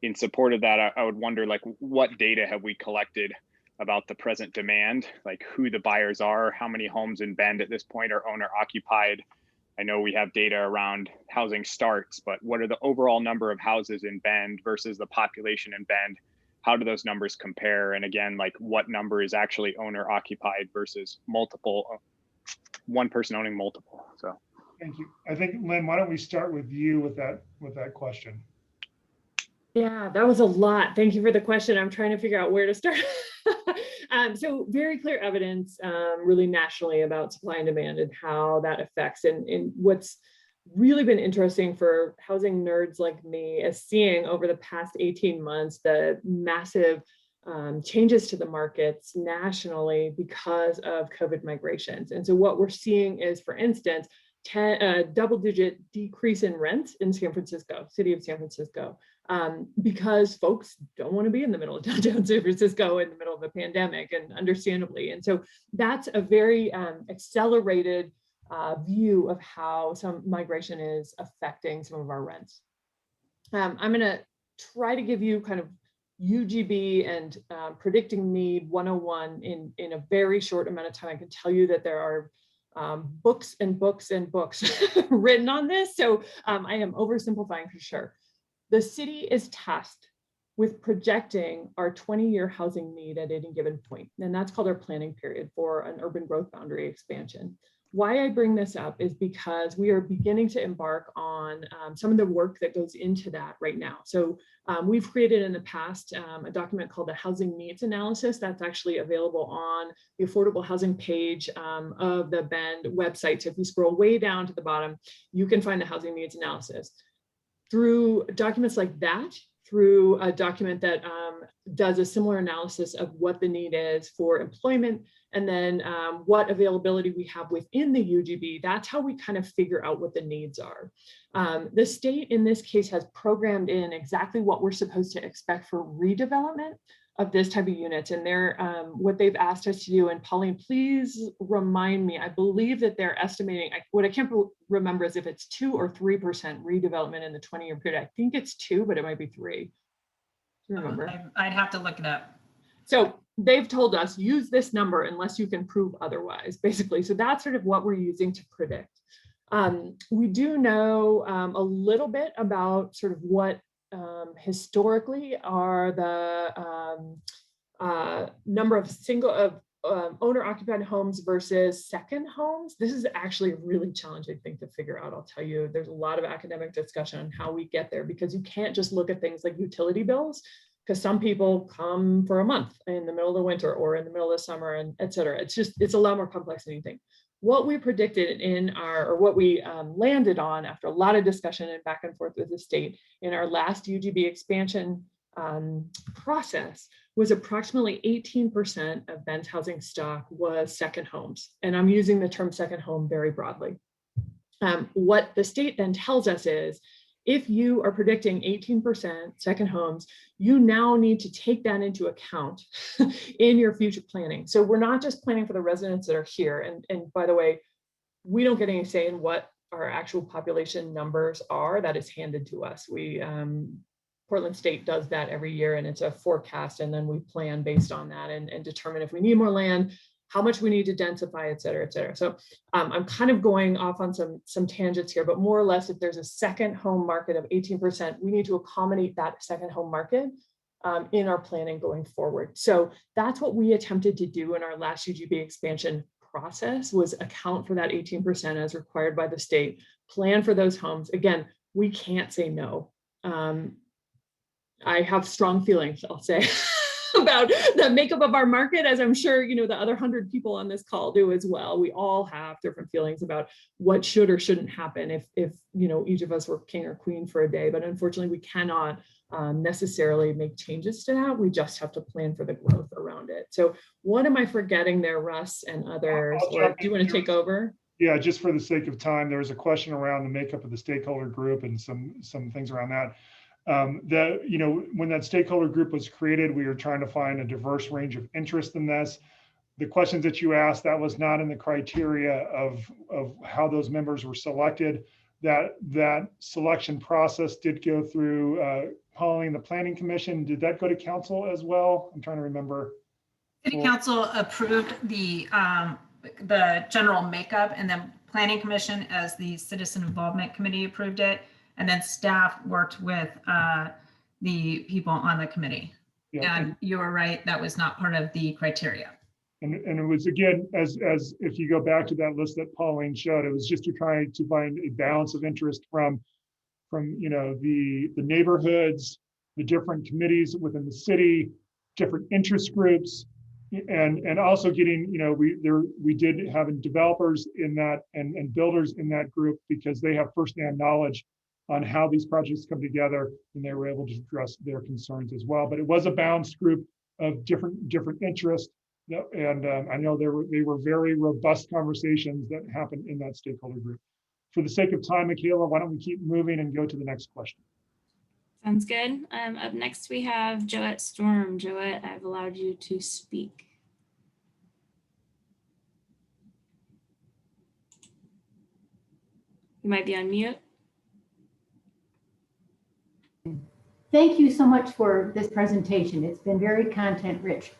in support of that, I would wonder, like, what data have we collected about the present demand, like who the buyers are, how many homes in Bend at this point are owner occupied, I know we have data around housing starts, but what are the overall number of houses in Bend versus the population in Bend? How do those numbers compare? And again, like what number is actually owner occupied versus multiple, one person owning multiple? So. Thank you. I think, Lynn, why don't we start with you with that question? Yeah, that was a lot. Thank you for the question. I'm trying to figure out where to start. So very clear evidence really nationally about supply and demand and how that affects. And what's really been interesting for housing nerds like me is seeing over the past 18 months the massive changes to the markets nationally because of COVID migrations. And so what we're seeing is, for instance, double-digit decrease in rent in San Francisco, city of San Francisco, because folks don't want to be in the middle of downtown San Francisco in the middle of a pandemic, and understandably. And so that's a very accelerated view of how some migration is affecting some of our rents. I'm going to try to give you kind of UGB and predicting need 101 in a very short amount of time. I can tell you that there are books and books and books written on this. So I am oversimplifying for sure. The city is tasked with projecting our 20-year housing need at any given point. And that's called our planning period for an urban growth boundary expansion. Why I bring this up is because we are beginning to embark on some of the work that goes into that right now. So we've created in the past a document called the Housing Needs Analysis that's actually available on the affordable housing page of the Bend website. So if you scroll way down to the bottom, you can find the Housing Needs Analysis. Through documents like that, through a document that does a similar analysis of what the need is for employment, and then what availability we have within the UGB, that's how we kind of figure out what the needs are. The state in this case has programmed in exactly what we're supposed to expect for redevelopment of this type of units. And they're what they've asked us to do, and Pauline, please remind me, I believe that they're estimating, what I can't remember is if it's 2 or 3% redevelopment in the 20-year period. I think it's 2, but it might be 3. Remember? I'd have to look it up. So they've told us use this number unless you can prove otherwise, basically. So that's sort of what we're using to predict. We do know a little bit about sort of what historically are the number of owner-occupied homes versus second homes. This is actually a really challenging thing to figure out. I'll tell you, there's a lot of academic discussion on how we get there, because you can't just look at things like utility bills, because some people come for a month in the middle of the winter or in the middle of the summer, and et cetera. It's a lot more complex than you think. What we predicted or what we landed on after a lot of discussion and back and forth with the state in our last UGB expansion process was approximately 18% of Bend's housing stock was second homes. And I'm using the term second home very broadly. What the state then tells us is, if you are predicting 18% second homes, you now need to take that into account in your future planning. So we're not just planning for the residents that are here. And by the way, we don't get any say in what our actual population numbers are. That is handed to us. Portland State does that every year, and it's a forecast, and then we plan based on that and determine if we need more land, how much we need to densify, et cetera, et cetera. So I'm kind of going off on some tangents here, but more or less, if there's a second home market of 18%, we need to accommodate that second home market in our planning going forward. So that's what we attempted to do in our last UGB expansion process, was account for that 18% as required by the state, plan for those homes. Again, we can't say no. I have strong feelings, I'll say, about the makeup of our market, as I'm sure, the other 100 people on this call do as well. We all have different feelings about what should or shouldn't happen if each of us were king or queen for a day. But unfortunately, we cannot necessarily make changes to that. We just have to plan for the growth around it. So what am I forgetting there, Russ and others? Or do you want to take over? Yeah, just for the sake of time, there was a question around the makeup of the stakeholder group and some things around that. When that stakeholder group was created, we were trying to find a diverse range of interest in this. The questions that you asked, that was not in the criteria of how those members were selected. That selection process did go through Pauline, the Planning Commission. Did that go to council as well? I'm trying to remember. City Council approved the general makeup, and then Planning Commission as the Citizen Involvement Committee approved it, and then staff worked with the people on the committee. Yeah, And you were right, that was not part of the criteria. and it was, again, as if you go back to that list that Pauline showed, it was just to try to find a balance of interest from you know, the neighborhoods, the different committees within the city, different interest groups, and also getting, you know, we did have developers in that and builders in that group, because they have firsthand knowledge on how these projects come together, and they were able to address their concerns as well. But it was a balanced group of different interests, and I know they were very robust conversations that happened in that stakeholder group. For the sake of time, Michaela, why don't we keep moving and go to the next question? Sounds good. Up next, we have Joette Storm. Joette, I've allowed you to speak. You might be on mute. Thank you so much for this presentation. It's been very content rich.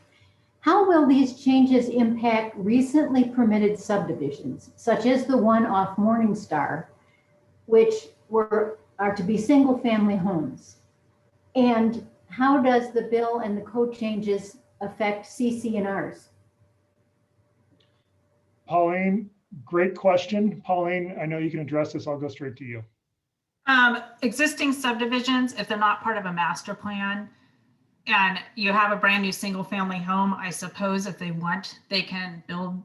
How will these changes impact recently permitted subdivisions, such as the one off Morningstar, which are to be single family homes? And how does the bill and the code changes affect CC&Rs? Pauline, great question. Pauline, I know you can address this. I'll go straight to you. Existing subdivisions, if they're not part of a master plan, and you have a brand new single family home, I suppose if they want, they can build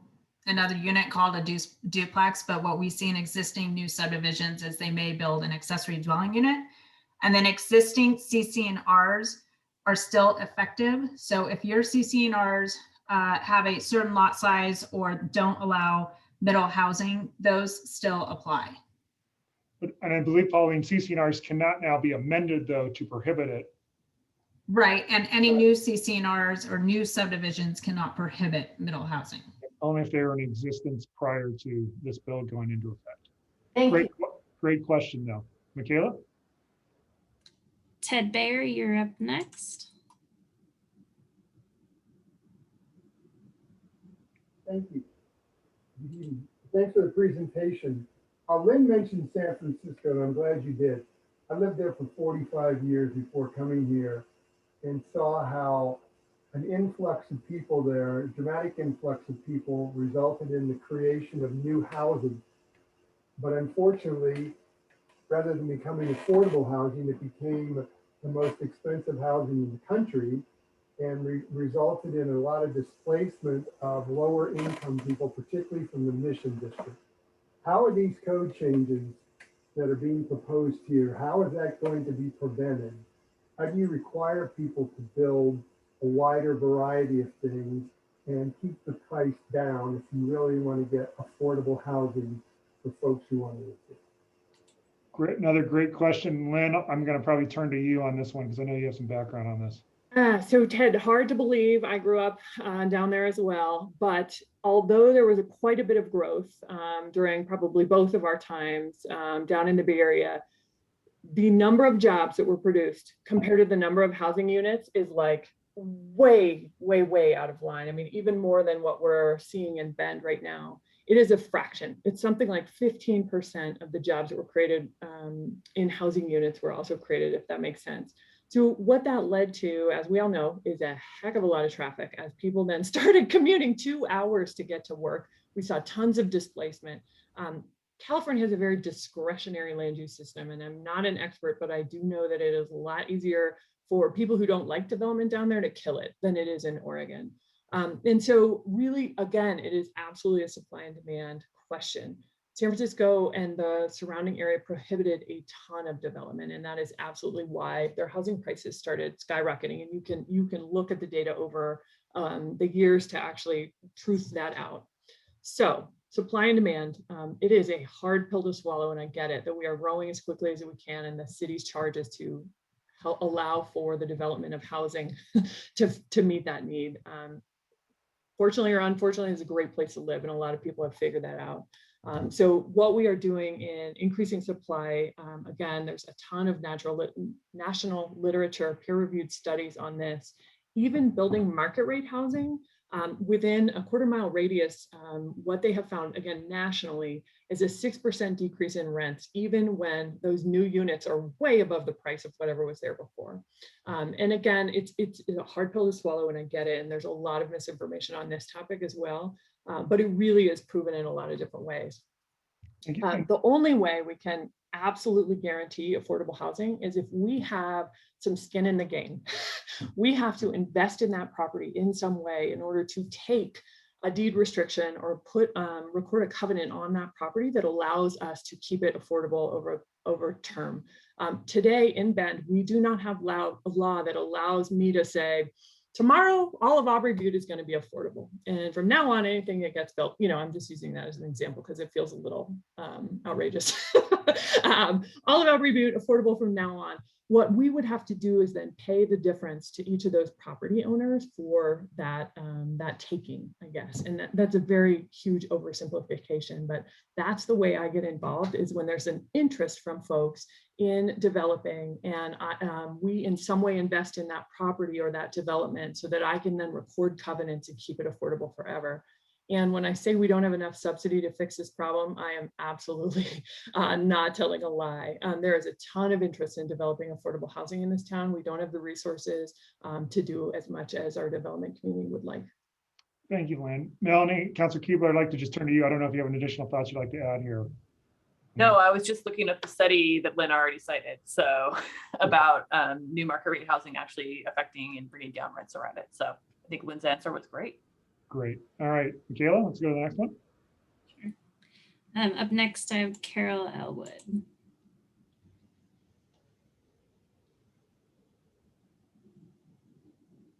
another unit called a duplex. But what we see in existing new subdivisions is they may build an accessory dwelling unit. And then existing CC&Rs are still effective. So if your CC&Rs have a certain lot size or don't allow middle housing, those still apply. And I believe, Pauline, CC&Rs cannot now be amended, though, to prohibit it. Right, and any new CC&Rs or new subdivisions cannot prohibit middle housing. Only if they were in existence prior to this bill going into effect. Thank you. Great question, though. Michaela? Ted Bayer, you're up next. Thank you. Thanks for the presentation. Lynn mentioned San Francisco, and I'm glad you did. I lived there for 45 years before coming here and saw how an influx of people there, a dramatic influx of people, resulted in the creation of new housing. But unfortunately, rather than becoming affordable housing, it became the most expensive housing in the country, and resulted in a lot of displacement of lower income people, particularly from the Mission District. How are these code changes that are being proposed here, how is that going to be prevented? How do you require people to build a wider variety of things and keep the price down if you really want to get affordable housing for folks who want to live there? Great, another great question. Lynn, I'm going to probably turn to you on this one because I know you have some background on this. So Ted, hard to believe, I grew up down there as well, but although there was quite a bit of growth during probably both of our times down in the Bay Area, the number of jobs that were produced compared to the number of housing units is like way, way, way out of line. I mean, even more than what we're seeing in Bend right now. It is a fraction. It's something like 15% of the jobs that were created in housing units were also created, if that makes sense. So what that led to, as we all know, is a heck of a lot of traffic as people then started commuting 2 hours to get to work. We saw tons of displacement. California has a very discretionary land use system, and I'm not an expert, but I do know that it is a lot easier for people who don't like development down there to kill it than it is in Oregon. And so really, again, it is absolutely a supply and demand question. San Francisco and the surrounding area prohibited a ton of development, and that is absolutely why their housing prices started skyrocketing. And you can look at the data over the years to actually truth that out. So supply and demand, it is a hard pill to swallow, and I get it, that we are growing as quickly as we can, and the city's charge is to help allow for the development of housing to meet that need. Fortunately or unfortunately, it's a great place to live, and a lot of people have figured that out. So what we are doing in increasing supply, again, there's a ton of national literature, peer-reviewed studies on this. Even building market rate housing Within a quarter-mile radius, what they have found, again, nationally, is a 6% decrease in rents, even when those new units are way above the price of whatever was there before. And again, it's a hard pill to swallow, and I get it. And there's a lot of misinformation on this topic as well, but it really is proven in a lot of different ways. The only way we can absolutely guarantee affordable housing is if we have some skin in the game. We have to invest in that property in some way in order to take a deed restriction or record a covenant on that property that allows us to keep it affordable over term. Today in Bend, we do not have a law that allows me to say, tomorrow, all of Aubrey Butte is going to be affordable. And from now on, anything that gets built, I'm just using that as an example because it feels a little outrageous. All of Aubrey Butte affordable from now on. What we would have to do is then pay the difference to each of those property owners for that, that taking, I guess. And that's a very huge oversimplification, but that's the way I get involved, is when there's an interest from folks in developing, and we in some way invest in that property or that development so that I can then record covenants and keep it affordable forever. And when I say we don't have enough subsidy to fix this problem, I am absolutely not telling a lie. There is a ton of interest in developing affordable housing in this town. We don't have the resources to do as much as our development community would like. Thank you, Lynn. Melanie, Councilor Keebler, I'd like to just turn to you. I don't know if you have any additional thoughts you'd like to add here. No, I was just looking at the study that Lynn already cited. So about new market rate housing actually affecting and bringing down rents around it. So I think Lynn's answer was great. Great. All right, Michaela, let's go to the next one. Sure. Up next, I have Carol Elwood.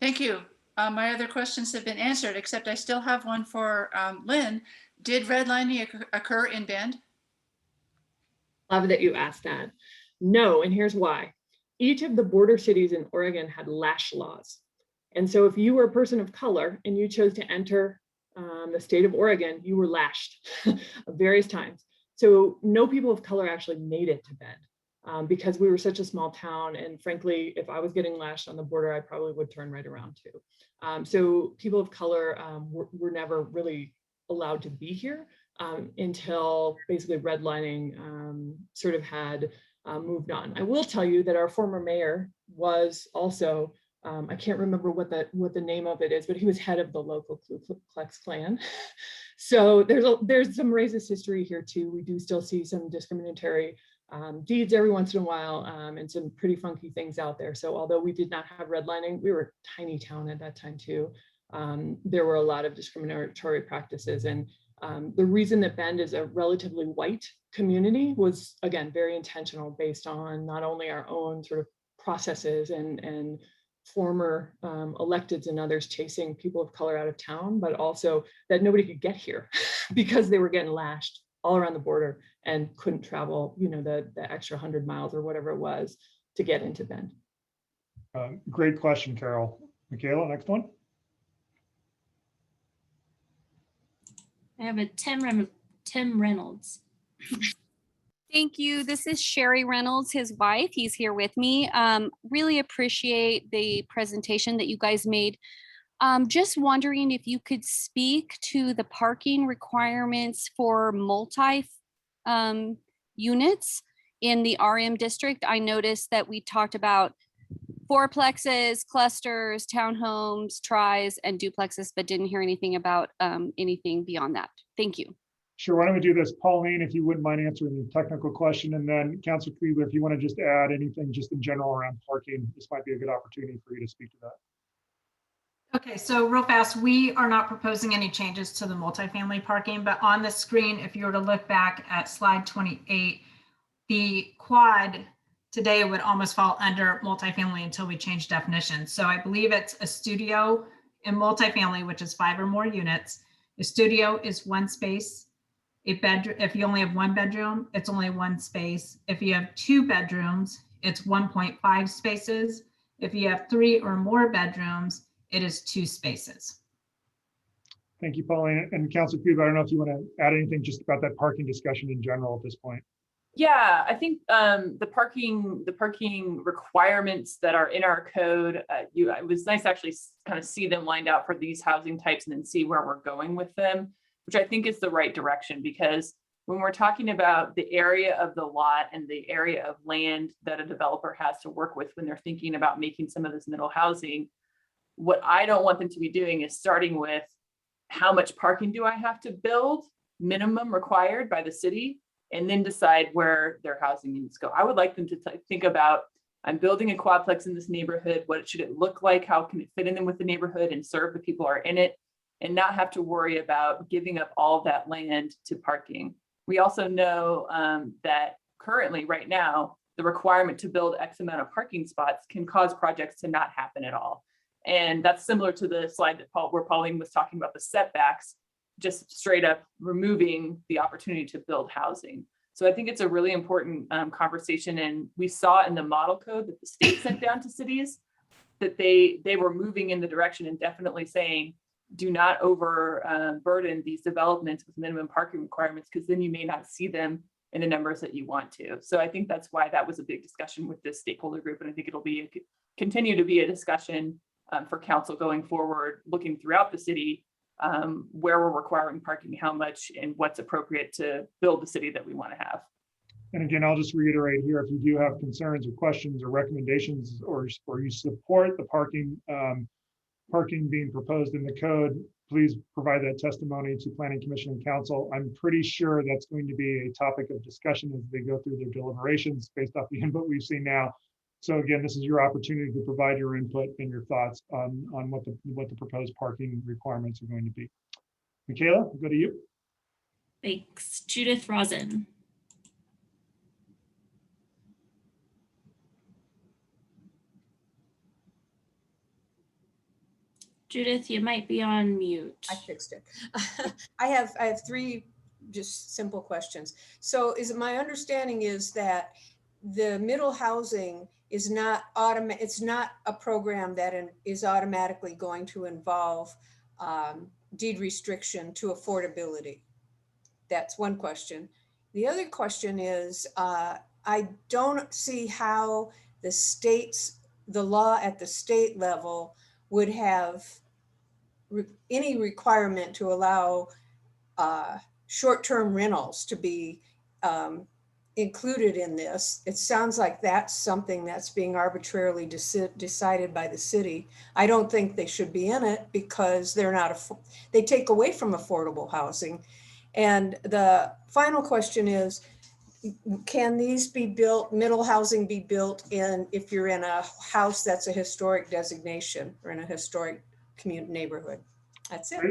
Thank you. My other questions have been answered, except I still have one for Lynn. Did redlining occur in Bend? Love that you asked that. No, and here's why. Each of the border cities in Oregon had lash laws. And so if you were a person of color and you chose to enter the state of Oregon, you were lashed various times. So no people of color actually made it to Bend because we were such a small town. And frankly, if I was getting lashed on the border, I probably would turn right around too. So people of color were never really allowed to be here until basically redlining sort of had moved on. I will tell you that our former mayor was also, I can't remember what the name of it is, but he was head of the local Ku Klux Klan. So there's some racist history here too. We do still see some discriminatory deeds every once in a while and some pretty funky things out there. So although we did not have redlining, we were a tiny town at that time too. There were a lot of discriminatory practices, and the reason that Bend is a relatively white community was, again, very intentional, based on not only our own sort of processes and former electeds and others chasing people of color out of town, but also that nobody could get here because they were getting lashed all around the border and couldn't travel, the extra 100 miles or whatever it was to get into Bend. Great question, Carol. Michaela, next one. I have a Tim Reynolds. Thank you. This is Sherry Reynolds, his wife. He's here with me. Really appreciate the presentation that you guys made. Just wondering if you could speak to the parking requirements for multi units in the RM district. I noticed that we talked about fourplexes, clusters, townhomes, tris, and duplexes, but didn't hear anything about anything beyond that. Thank you. Sure. Why don't we do this? Pauline, if you wouldn't mind answering the technical question, and then Councilor Keebler, if you want to just add anything just in general around parking, this might be a good opportunity for you to speak to that. Okay, so real fast, we are not proposing any changes to the multifamily parking, but on the screen, if you were to look back at slide 28, the quad today would almost fall under multifamily until we change definitions. So I believe it's a studio in multifamily, which is 5 or more units. A studio is 1 space. A bedroom, if you only have 1 bedroom, it's only 1 space. If you have 2 bedrooms, it's 1.5 spaces. If you have 3 or more bedrooms, it is 2 spaces. Thank you, Pauline. And Councilor Keebler, I don't know if you want to add anything just about that parking discussion in general at this point. Yeah, I think the parking requirements that are in our code, it was nice to actually kind of see them lined out for these housing types and then see where we're going with them, which I think is the right direction, because when we're talking about the area of the lot and the area of land that a developer has to work with when they're thinking about making some of this middle housing, what I don't want them to be doing is starting with how much parking do I have to build, minimum required by the city, and then decide where their housing needs to go. I would like them to think about, I'm building a quadplex in this neighborhood. What should it look like? How can it fit in with the neighborhood and serve the people who are in it, and not have to worry about giving up all that land to parking. We also know that currently, right now, the requirement to build X amount of parking spots can cause projects to not happen at all. And that's similar to the slide that where Pauline was talking about the setbacks, just straight up removing the opportunity to build housing. So I think it's a really important conversation. And we saw in the model code that the state sent down to cities that they were moving in the direction and definitely saying, do not overburden these developments with minimum parking requirements, because then you may not see them in the numbers that you want to. So I think that's why that was a big discussion with this stakeholder group. And I think it'll be continue to be a discussion for council going forward, looking throughout the city, where we're requiring parking, how much, and what's appropriate to build the city that we want to have. And again, I'll just reiterate here, if you do have concerns or questions or recommendations, or you support the parking being proposed in the code, please provide that testimony to Planning Commission and Council. I'm pretty sure that's going to be a topic of discussion as they go through their deliberations based off the input we've seen now. So again, this is your opportunity to provide your input and your thoughts on what the proposed parking requirements are going to be. Michaela, we'll go to you. Thanks. Judith Rosen. Judith, you might be on mute. I fixed it. I have three just simple questions. So is it my understanding is that the middle housing is not it's not a program that is automatically going to involve deed restriction to affordability? That's one question. The other question is, I don't see how the law at the state level would have any requirement to allow short-term rentals to be included in this. It sounds like that's something that's being arbitrarily decided by the city. I don't think they should be in it because they take away from affordable housing. And the final question is, can these be built, middle housing be built in if you're in a house that's a historic designation or in a historic community neighborhood? That's it.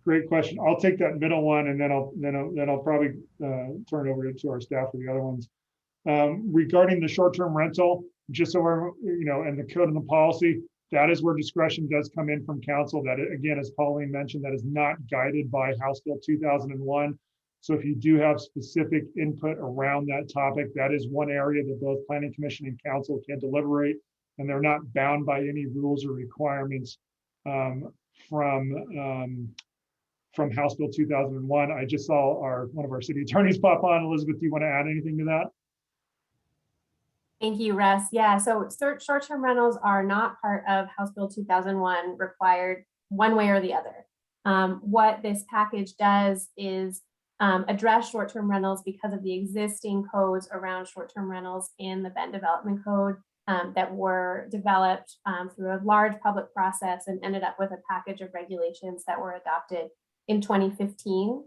Great question. I'll take that middle one, and then I'll probably turn it over to our staff for the other ones. Regarding the short-term rental, just so we're, and the code and the policy, that is where discretion does come in from council. That, again, as Pauline mentioned, that is not guided by House Bill 2001. So if you do have specific input around that topic, that is one area that both Planning Commission and Council can deliberate, and they're not bound by any rules or requirements from House Bill 2001. I just saw one of our city attorneys pop on. Elizabeth, do you want to add anything to that? Thank you, Russ. Yeah, so short-term rentals are not part of House Bill 2001 required one way or the other. What this package does is address short-term rentals because of the existing codes around short-term rentals in the Bend Development Code that were developed through a large public process and ended up with a package of regulations that were adopted in 2015.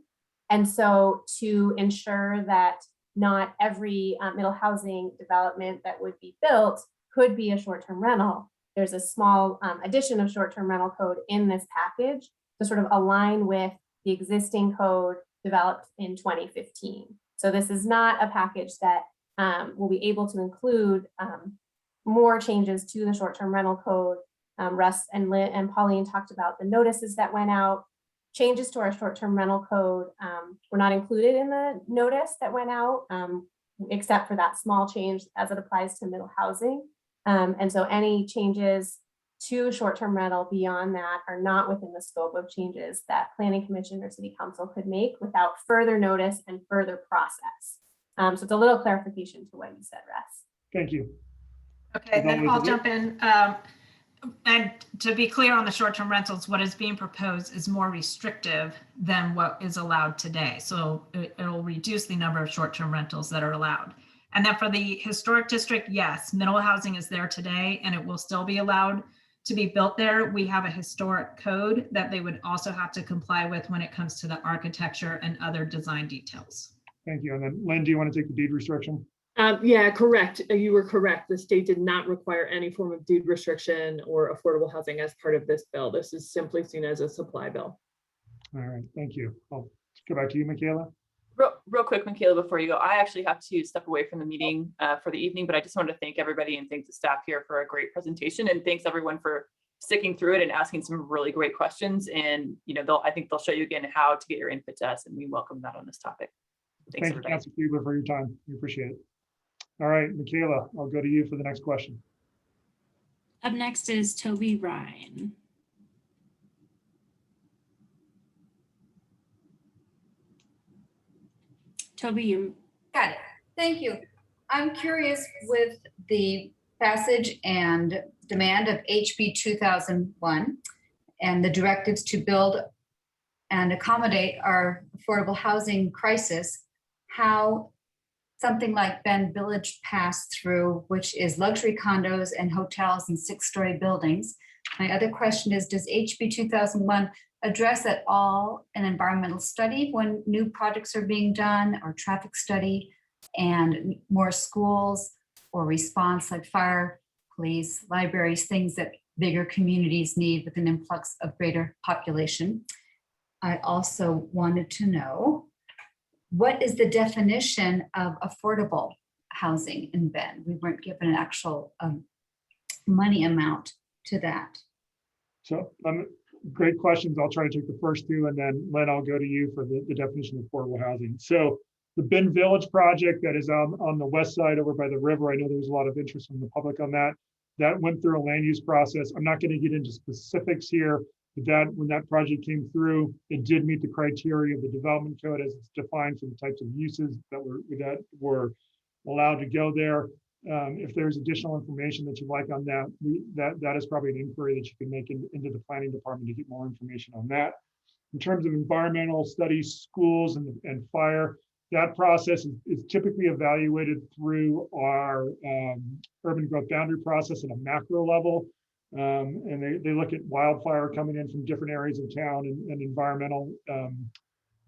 And so to ensure that not every middle housing development that would be built could be a short-term rental, there's a small addition of short-term rental code in this package to sort of align with the existing code developed in 2015. So this is not a package that will be able to include more changes to the short-term rental code. Russ and Lynn and Pauline talked about the notices that went out. Changes to our short-term rental code were not included in the notice that went out, except for that small change as it applies to middle housing. And so any changes to short-term rental beyond that are not within the scope of changes that Planning Commission or City Council could make without further notice and further process. So it's a little clarification to what you said, Russ. Thank you. Okay, then I'll jump in. And to be clear on the short-term rentals, what is being proposed is more restrictive than what is allowed today. So it'll reduce the number of short-term rentals that are allowed. And then for the historic district, yes, middle housing is there today and it will still be allowed to be built there. We have a historic code that they would also have to comply with when it comes to the architecture and other design details. Thank you. And then Lynn, do you want to take the deed restriction? Yeah, correct. You were correct. The state did not require any form of deed restriction or affordable housing as part of this bill. This is simply seen as a supply bill. All right, thank you. I'll go back to you, Michaela. Real quick, Michaela, before you go, I actually have to step away from the meeting for the evening, but I just wanted to thank everybody and thank the staff here for a great presentation, and thanks everyone for sticking through it and asking some really great questions. And I think they'll show you again how to get your input to us, and we welcome that on this topic. Thanks, Thank you, everybody. Councilor Keebler, for your time. We appreciate it. All right, Michaela, I'll go to you for the next question. Up next is Toby Ryan. Toby, you got it. Thank you. I'm curious with the passage and demand of HB 2001 and the directives to build and accommodate our affordable housing crisis, how something like Ben Village passed through, which is luxury condos and hotels and 6-story buildings. My other question is, does HB 2001 address at all an environmental study when new projects are being done, or traffic study, and more schools or response like fire, police, libraries, things that bigger communities need with an influx of greater population? I also wanted to know, what is the definition of affordable housing in Ben? We weren't given an actual money amount to that. So great questions. I'll try to take the first two, and then Lynn, I'll go to you for the definition of affordable housing. So the Ben Village project that is on the west side over by the river, I know there was a lot of interest from the public on that. That went through a land use process. I'm not going to get into specifics here, but that when that project came through, it did meet the criteria of the development code as it's defined for the types of uses that were allowed to go there. If there's additional information that you'd like on that, that is probably an inquiry that you can make into the planning department to get more information on that. In terms of environmental studies, schools, and fire, that process is typically evaluated through our urban growth boundary process at a macro level. And they look at wildfire coming in from different areas of town and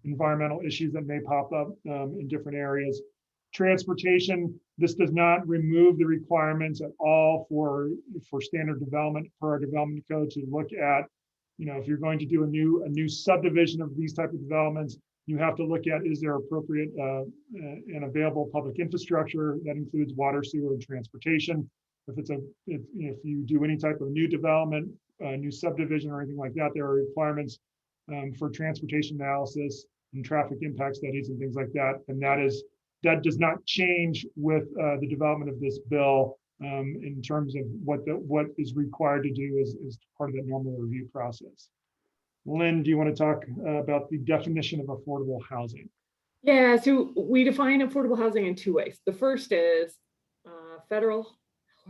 environmental issues that may pop up in different areas. Transportation, this does not remove the requirements at all for standard development per our development code to look at, if you're going to do a new subdivision of these type of developments, you have to look at, is there appropriate and available public infrastructure that includes water, sewer, and transportation. If you do any type of new development, new subdivision or anything like that, there are requirements for transportation analysis and traffic impact studies and things like that. And that does not change with the development of this bill in terms of what is required to do as part of that normal review process. Lynn, do you want to talk about the definition of affordable housing? Yeah, so we define affordable housing in two ways. The first is Federal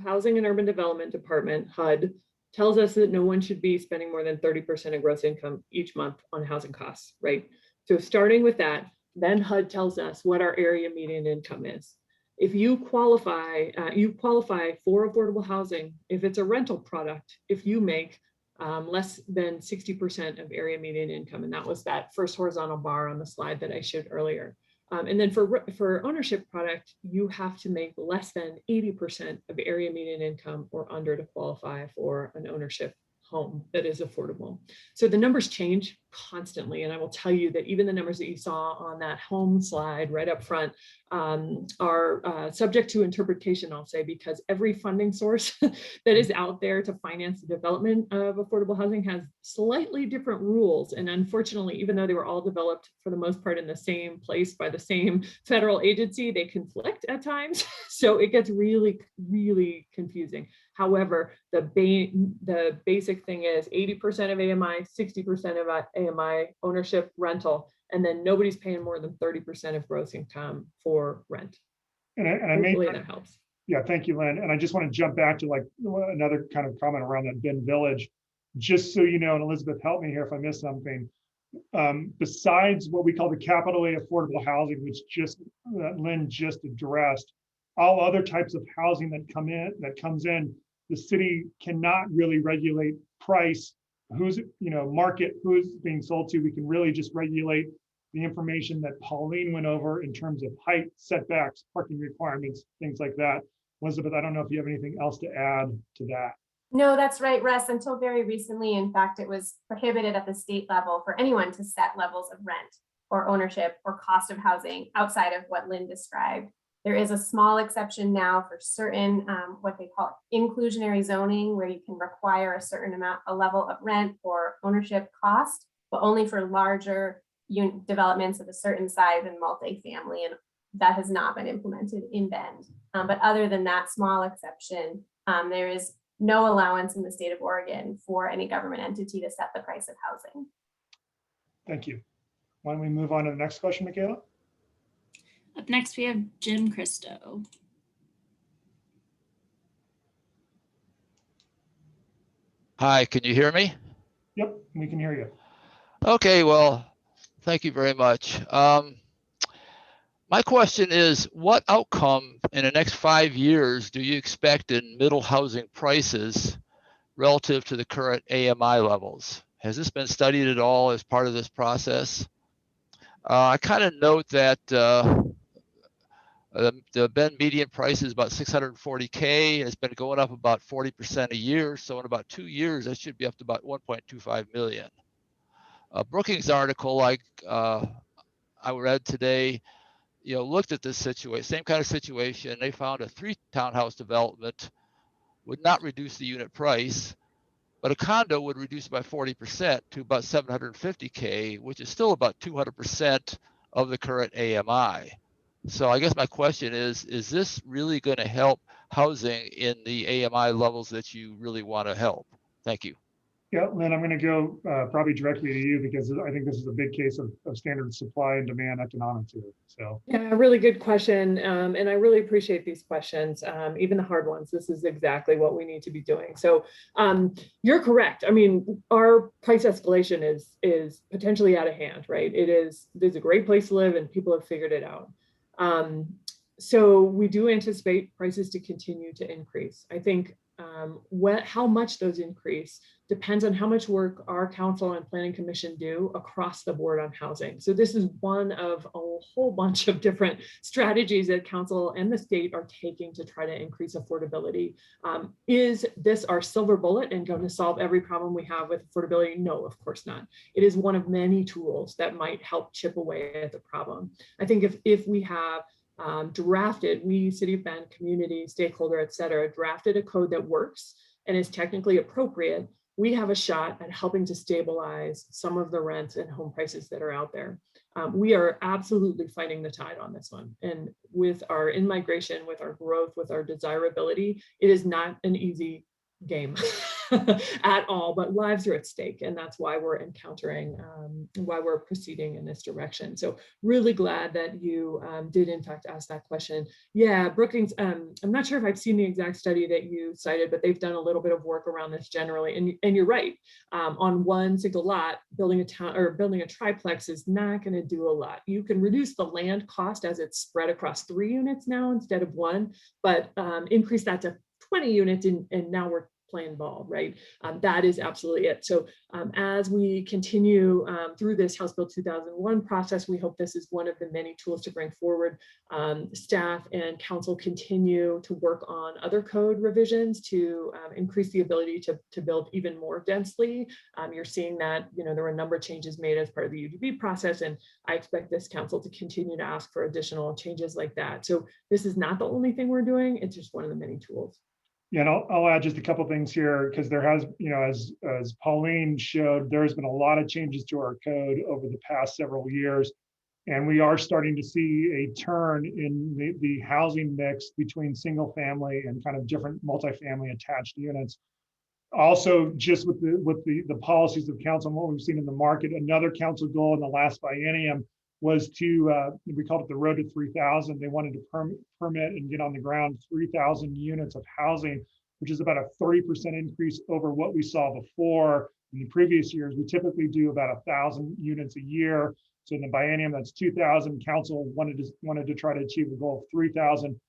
Housing and Urban Development Department, HUD, tells us that no one should be spending more than 30% of gross income each month on housing costs, right? So starting with that, then HUD tells us what our area median income is. If you qualify for affordable housing, if it's a rental product, if you make less than 60% of area median income, and that was that first horizontal bar on the slide that I showed earlier. And then for ownership product, you have to make less than 80% of area median income or under to qualify for an ownership home that is affordable. So the numbers change constantly. And I will tell you that even the numbers that you saw on that home slide right up front are subject to interpretation, I'll say, because every funding source that is out there to finance the development of affordable housing has slightly different rules. And unfortunately, even though they were all developed for the most part in the same place by the same federal agency, they conflict at times. So it gets really, really confusing. However, the basic thing is 80% of AMI, 60% of AMI ownership rental. And then nobody's paying more than 30% of gross income for rent. And I may, Hopefully that helps. yeah, thank you, Lynn. And I just want to jump back to like another kind of comment around that Ben Village. Just so you know, and Elizabeth, help me here if I miss something. Besides what we call the capital A affordable housing, which just Lynn just addressed, all other types of housing that comes in, the city cannot really regulate price, who's, market, who's being sold to. We can really just regulate the information that Pauline went over in terms of height, setbacks, parking requirements, things like that. Elizabeth, I don't know if you have anything else to add to that. No, that's right, Russ. Until very recently, in fact, it was prohibited at the state level for anyone to set levels of rent or ownership or cost of housing outside of what Lynn described. There is a small exception now for certain, what they call inclusionary zoning, where you can require a certain amount, a level of rent or ownership cost, but only for larger developments of a certain size and multifamily, and that has not been implemented in Bend. But other than that small exception, there is no allowance in the state of Oregon for any government entity to set the price of housing. Thank you. Why don't we move on to the next question, Michaela? Up next, we have Jim Christo. Hi, can you hear me? Yep, we can hear you. Okay, well, thank you very much. My question is, what outcome in the next 5 years do you expect in middle housing prices relative to the current AMI levels? Has this been studied at all as part of this process? I kind of note that the Bend median price is about $640K. It's been going up about 40% a year. So in about 2 years, that should be up to about 1.25 million. Brookings article, like I read today, looked at this situation, same kind of situation. They found a 3 townhouse development would not reduce the unit price, but a condo would reduce by 40% to about 750K, which is still about 200% of the current AMI. So I guess my question is this really going to help housing in the AMI levels that you really want to help? Thank you. Yeah, Lynn, I'm going to go probably directly to you because I think this is a big case of standard supply and demand economics here. So yeah, really good question. And I really appreciate these questions, even the hard ones. This is exactly what we need to be doing. So you're correct. I mean, our price escalation is potentially out of hand, right? It's a great place to live and people have figured it out. So we do anticipate prices to continue to increase. I think how much those increase depends on how much work our council and planning commission do across the board on housing. So this is one of a whole bunch of different strategies that council and the state are taking to try to increase affordability. Is this our silver bullet and going to solve every problem we have with affordability? No, of course not. It is one of many tools that might help chip away at the problem. I think if we have we, City of Bend, community, stakeholder, et cetera, drafted a code that works and is technically appropriate, we have a shot at helping to stabilize some of the rents and home prices that are out there. We are absolutely fighting the tide on this one. And with our in-migration, with our growth, with our desirability, it is not an easy game at all, but lives are at stake. And that's why we're why we're proceeding in this direction. So really glad that you did in fact ask that question. Yeah, Brookings, I'm not sure if I've seen the exact study that you cited, but they've done a little bit of work around this generally. And you're right, on one single lot, building a triplex is not going to do a lot. You can reduce the land cost as it's spread across 3 units now instead of 1, but increase that to 20 units and now we're playing ball, right? That is absolutely it. So as we continue through this House Bill 2001 process, we hope this is one of the many tools to bring forward. Staff and council continue to work on other code revisions to increase the ability to build even more densely. You're seeing that, there were a number of changes made as part of the UDB process, and I expect this council to continue to ask for additional changes like that. So this is not the only thing we're doing, it's just one of the many tools. Yeah, and I'll add just a couple things here because there has, as Pauline showed, there's been a lot of changes to our code over the past several years, and we are starting to see a turn in the housing mix between single family and kind of different multifamily attached units. Also, just with the policies of council and what we've seen in the market, another council goal in the last biennium was to, we called it the road to 3,000. They wanted to permit and get on the ground 3,000 units of housing, which is about a 30% increase over what we saw before. In the previous years, we typically do about 1,000 units a year. So in the biennium, that's 2,000. Council wanted to try to achieve a goal of 3,000.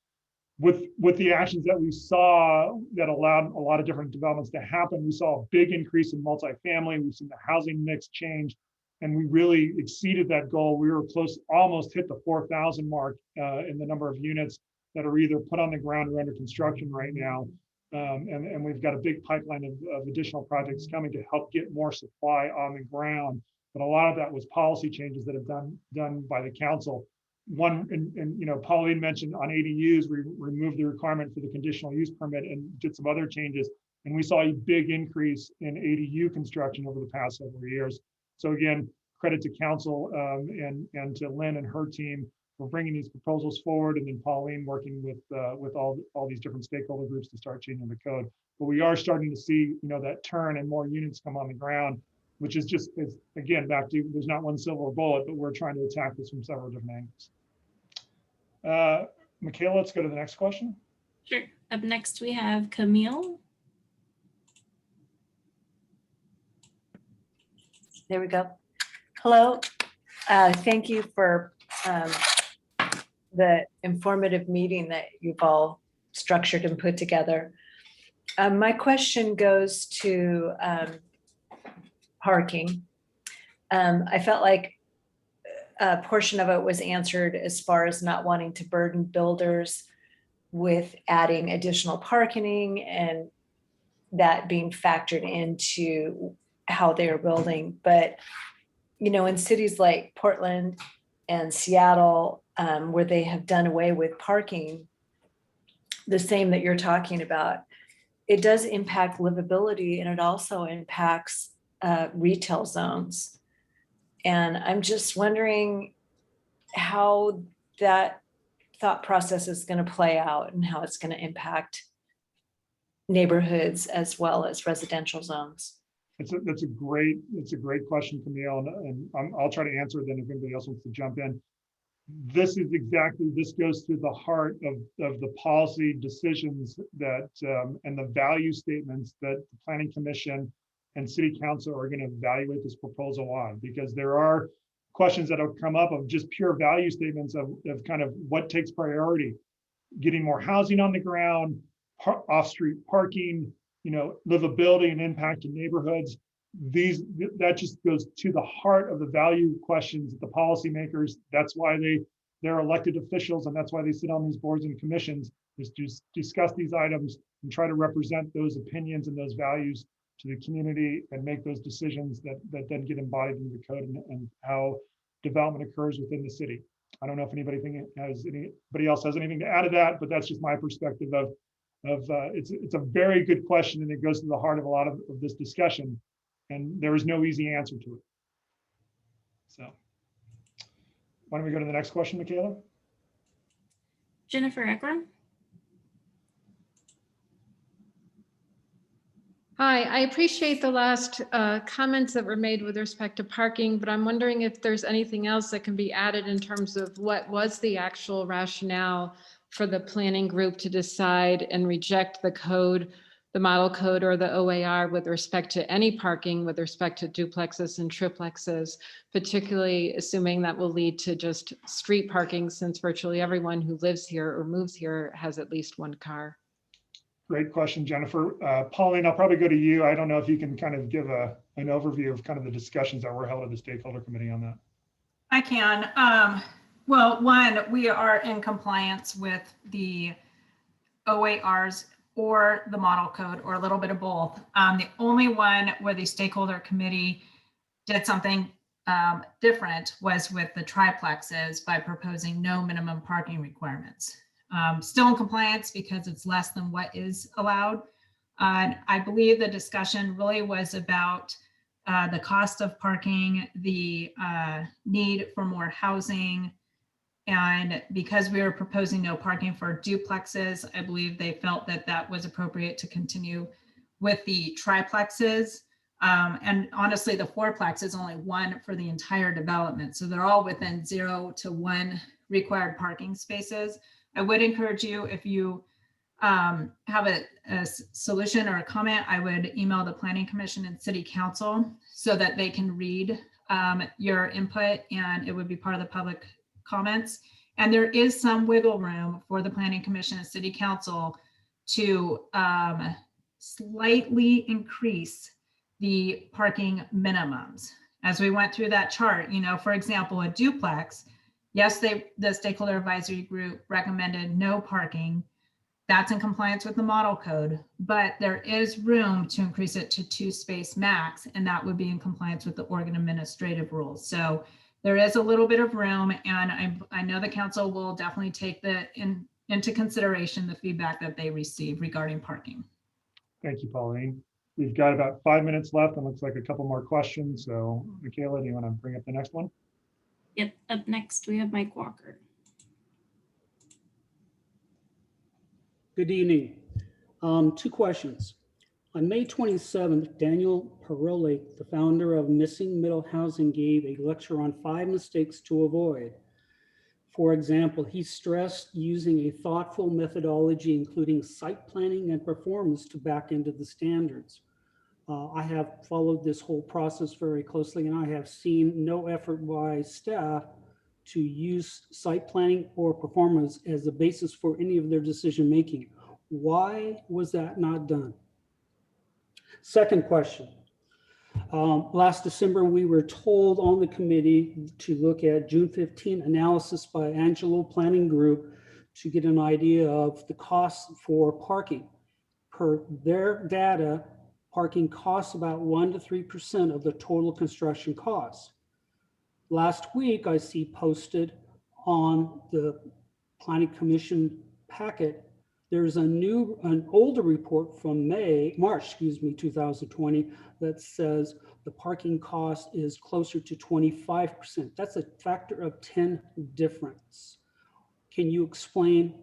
With the actions that we saw that allowed a lot of different developments to happen, we saw a big increase in multifamily. We've seen the housing mix change, and we really exceeded that goal. We were close, almost hit the 4,000 mark in the number of units that are either put on the ground or under construction right now. And we've got a big pipeline of additional projects coming to help get more supply on the ground. But a lot of that was policy changes that have done by the council. One, and Pauline mentioned on ADUs, we removed the requirement for the conditional use permit and did some other changes. And we saw a big increase in ADU construction over the past several years. So again, credit to council and to Lynn and her team for bringing these proposals forward, and then Pauline working with all these different stakeholder groups to start changing the code. But we are starting to see that turn and more units come on the ground, which is just, again, back to, there's not one silver bullet, but we're trying to attack this from several different angles. Michaela, let's go to the next question. Sure. Up next, we have Camille. There we go. Hello. Thank you for the informative meeting that you've all structured and put together. My question goes to parking. I felt like a portion of it was answered as far as not wanting to burden builders with adding additional parking and that being factored into how they are building. But, in cities like Portland and Seattle, where they have done away with parking, the same that you're talking about, it does impact livability, and it also impacts retail zones. And I'm just wondering how that thought process is going to play out and how it's going to impact neighborhoods as well as residential zones. It's a great question, Camille, and I'll try to answer it then if anybody else wants to jump in. This goes to the heart of the policy decisions that and the value statements that the Planning Commission and City Council are going to evaluate this proposal on, because there are questions that have come up of just pure value statements of kind of what takes priority: getting more housing on the ground, off-street parking, livability and impact in neighborhoods. That just goes to the heart of the value questions that the policymakers, that's why they're elected officials, and that's why they sit on these boards and commissions, is to discuss these items and try to represent those opinions and those values to the community and make those decisions that then get embodied in the code and how development occurs within the city. I don't know if anybody else has anything to add to that, but that's just my perspective of it's a very good question, and it goes to the heart of a lot of this discussion, and there is no easy answer to it. So why don't we go to the next question, Michaela? Jennifer Ekram. Hi, I appreciate the last comments that were made with respect to parking, but I'm wondering if there's anything else that can be added in terms of what was the actual rationale for the planning group to decide and reject the code, the model code or the OAR with respect to any parking with respect to duplexes and triplexes, particularly assuming that will lead to just street parking, since virtually everyone who lives here or moves here has at least one car. Great question, Jennifer. Pauline, I'll probably go to you. I don't know if you can kind of give an overview of kind of the discussions that were held at the stakeholder committee on that. I can. Well, one, we are in compliance with the OARs or the model code, or a little bit of both. The only one where the stakeholder committee did something different was with the triplexes by proposing no minimum parking requirements. Still in compliance because it's less than what is allowed. I believe the discussion really was about the cost of parking, the need for more housing, and because we were proposing no parking for duplexes, I believe they felt that that was appropriate to continue with the triplexes. And honestly, the fourplex is only one for the entire development. So they're all within 0 to 1 required parking spaces. I would encourage you, if you have a solution or a comment, I would email the Planning Commission and City Council so that they can read your input, and it would be part of the public comments. And there is some wiggle room for the Planning Commission and City Council to slightly increase the parking minimums. As we went through that chart, you know, for example, a duplex, yes, the Stakeholder Advisory Group recommended no parking. That's in compliance with the model code, but there is room to increase it to 2 space max, and that would be in compliance with the Oregon administrative rules. So there is a little bit of room, and I know the council will definitely take into consideration the feedback that they receive regarding parking. Thank you, Pauline. We've got about 5 minutes left and looks like a couple more questions. So Michaela, do you want to bring up the next one? Yep, up next we have Mike Walker. Good evening. 2 questions. On May 27th, Daniel Parole, the founder of Missing Middle Housing, gave a lecture on 5 mistakes to avoid. For example, he stressed using a thoughtful methodology, including site planning and performance, to back into the standards. I have followed this whole process very closely, and I have seen no effort by staff to use site planning or performance as a basis for any of their decision making. Why was that not done? Second question. Last December, we were told on the committee to look at June 15 analysis by Angelo Planning Group to get an idea of the costs for parking. Per their data, parking costs about 1 to 3% of the total construction costs. Last week, I see posted on the Planning Commission packet, there's an older report from March 2020 that says the parking cost is closer to 25%. That's a factor of 10 difference. Can you explain,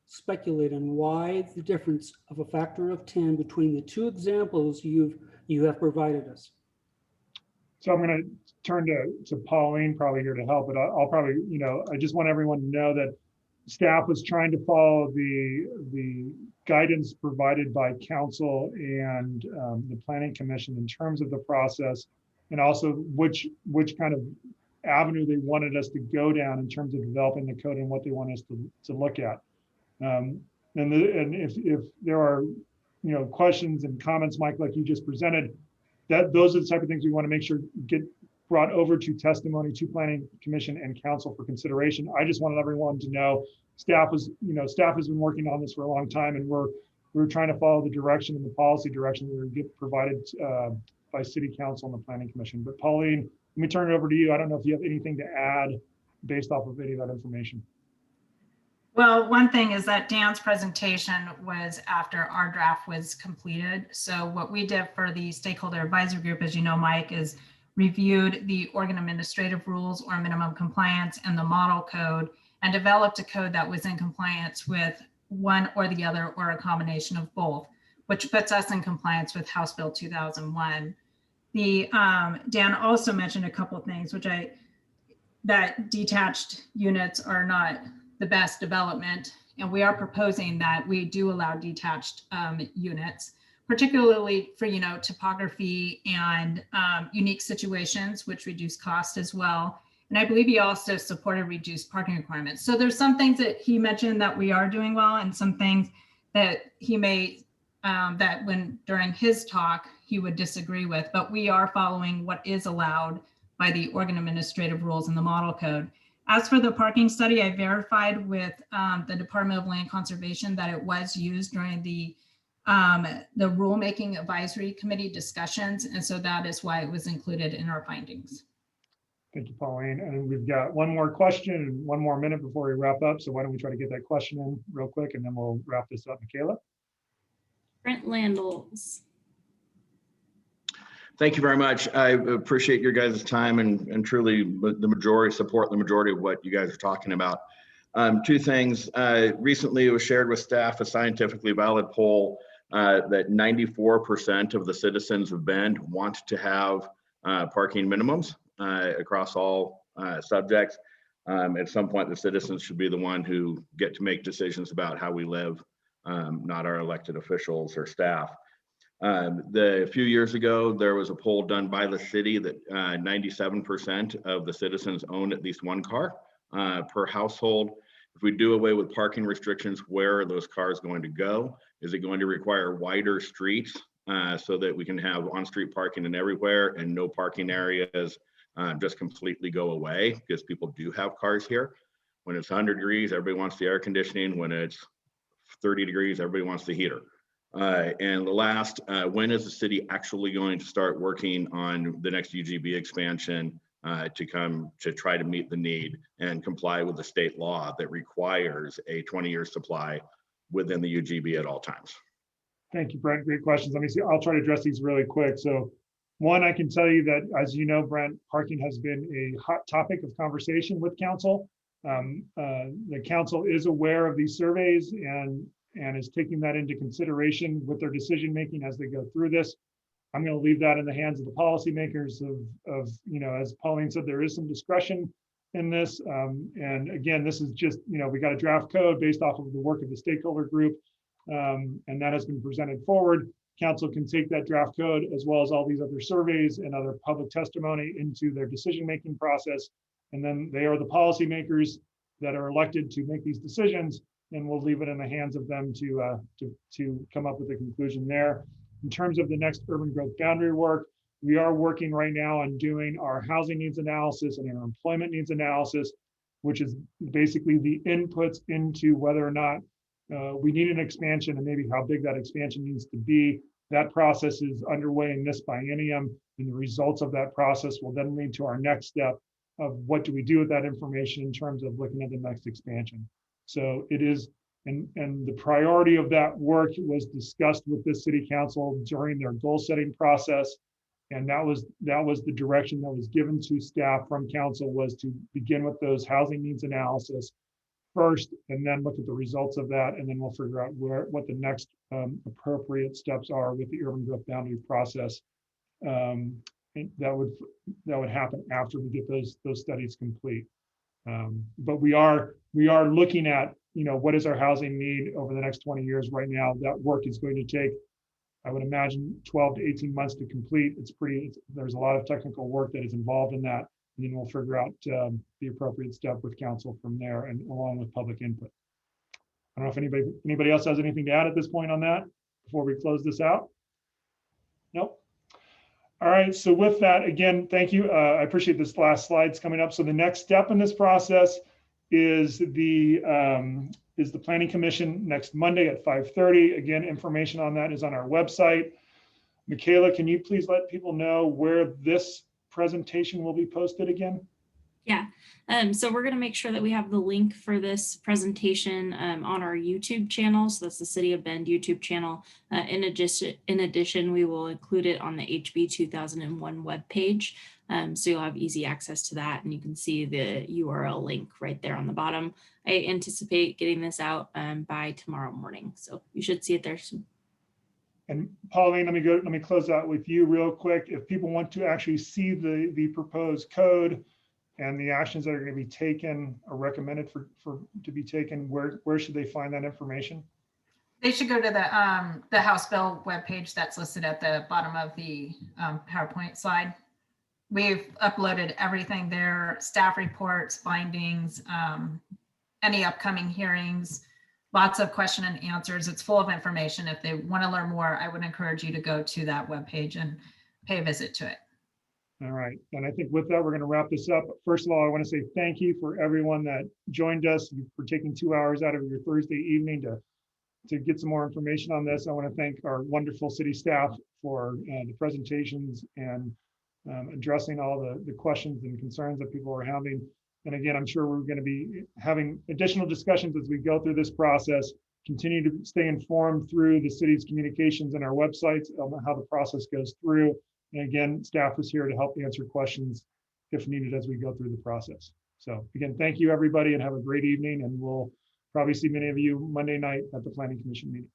speculate on why the difference of a factor of 10 between the 2 examples you have provided us? So I'm going to turn to Pauline, probably here to help, but I'll probably, you know, I just want everyone to know that staff was trying to follow the guidance provided by council and the Planning Commission in terms of the process, and also which kind of avenue they wanted us to go down in terms of developing the code and what they want us to look at. And if there are, you know, questions and comments, Mike, like you just presented, those are the type of things we want to make sure get brought over to testimony to Planning Commission and council for consideration. I just wanted everyone to know staff has been working on this for a long time, and we're trying to follow the direction and the policy direction that get provided by City Council and the Planning Commission. But Pauline, let me turn it over to you. I don't know if you have anything to add based off of any of that information. Well, one thing is that Dan's presentation was after our draft was completed. So what we did for the Stakeholder Advisory Group, as you know, Mike, is reviewed the Oregon administrative rules or minimum compliance and the model code, and developed a code that was in compliance with one or the other or a combination of both, which puts us in compliance with House Bill 2001. Dan also mentioned a couple of things, that detached units are not the best development, and we are proposing that we do allow detached units, particularly for, you know, topography and unique situations, which reduce cost as well. And I believe he also supported reduced parking requirements. So there's some things that he mentioned that we are doing well, and some things that he may, during his talk, he would disagree with, but we are following what is allowed by the Oregon administrative rules and the model code. As for the parking study, I verified with the Department of Land Conservation that it was used during the rulemaking advisory committee discussions. And so that is why it was included in our findings. Thank you, Pauline. And we've got one more question and 1 more minute before we wrap up. So why don't we try to get that question in real quick, and then we'll wrap this up. Michaela? Brent Landels. Thank you very much. I appreciate your guys' time and truly the majority support the majority of what you guys are talking about. 2 things. Recently, it was shared with staff a scientifically valid poll that 94% of the citizens of Bend want to have parking minimums across all subjects. At some point, the citizens should be the one who get to make decisions about how we live, not our elected officials or staff. A few years ago, there was a poll done by the city that 97% of the citizens own at least one car per household. If we do away with parking restrictions, where are those cars going to go? Is it going to require wider streets so that we can have on-street parking and everywhere and no parking areas just completely go away? Because people do have cars here. When it's 100 degrees, everybody wants the air conditioning. When it's 30 degrees, everybody wants the heater. And the last, when is the city actually going to start working on the next UGB expansion to try to meet the need and comply with the state law that requires a 20-year supply within the UGB at all times? Thank you, Brent. Great questions. Let me see. I'll try to address these really quick. So one, I can tell you that, as you know, Brent, parking has been a hot topic of conversation with council. The council is aware of these surveys and is taking that into consideration with their decision making as they go through this. I'm going to leave that in the hands of the policymakers of as Pauline said, there is some discretion in this. And again, this is just, we got a draft code based off of the work of the stakeholder group. And that has been presented forward. Council can take that draft code as well as all these other surveys and other public testimony into their decision-making process. And then they are the policymakers that are elected to make these decisions, and we'll leave it in the hands of them to come up with a conclusion there. In terms of the next urban growth boundary work, we are working right now on doing our housing needs analysis and our employment needs analysis, which is basically the inputs into whether or not we need an expansion and maybe how big that expansion needs to be. That process is underway in this biennium, and the results of that process will then lead to our next step of what do we do with that information in terms of looking at the next expansion. So it is, and the priority of that work was discussed with the city council during their goal setting process. And that was the direction that was given to staff from council, was to begin with those housing needs analysis first, and then look at the results of that, and then we'll figure out what the next appropriate steps are with the urban growth boundary process. And that would happen after we get those studies complete. But we are looking at what is our housing need over the next 20 years. Right now, that work is going to take, I would imagine, 12 to 18 months to complete. There's a lot of technical work that is involved in that. And then we'll figure out the appropriate step with council from there, and along with public input. I don't know if anybody else has anything to add at this point on that before we close this out. Nope. All right. So with that, again, thank you. I appreciate this last slides coming up. So the next step in this process is the Planning Commission next Monday at 5:30. Again, information on that is on our website. Michaela, can you please let people know where this presentation will be posted again? Yeah, so we're going to make sure that we have the link for this presentation on our YouTube channel. So that's the City of Bend YouTube channel. In addition, we will include it on the HB 2001 webpage. So you'll have easy access to that, and you can see the URL link right there on the bottom. I anticipate getting this out by tomorrow morning, so you should see it there soon. And Pauline, let me close out with you real quick. If people want to actually see the proposed code and the actions that are going to be taken or recommended to be taken, where should they find that information? They should go to the House Bill webpage that's listed at the bottom of the PowerPoint slide. We've uploaded everything there: staff reports, findings, any upcoming hearings, lots of question and answers. It's full of information. If they want to learn more, I would encourage you to go to that webpage and pay a visit to it. All right. And I think with that, we're going to wrap this up. First of all, I want to say thank you for everyone that joined us, for taking 2 hours out of your Thursday evening to get some more information on this. I want to thank our wonderful city staff for the presentations and addressing all the questions and concerns that people are having. And again, I'm sure we're going to be having additional discussions as we go through this process. Continue to stay informed through the city's communications and our websites on how the process goes through. And again, staff is here to help answer questions if needed as we go through the process. So again, thank you everybody, and have a great evening. And we'll probably see many of you Monday night at the Planning Commission meeting.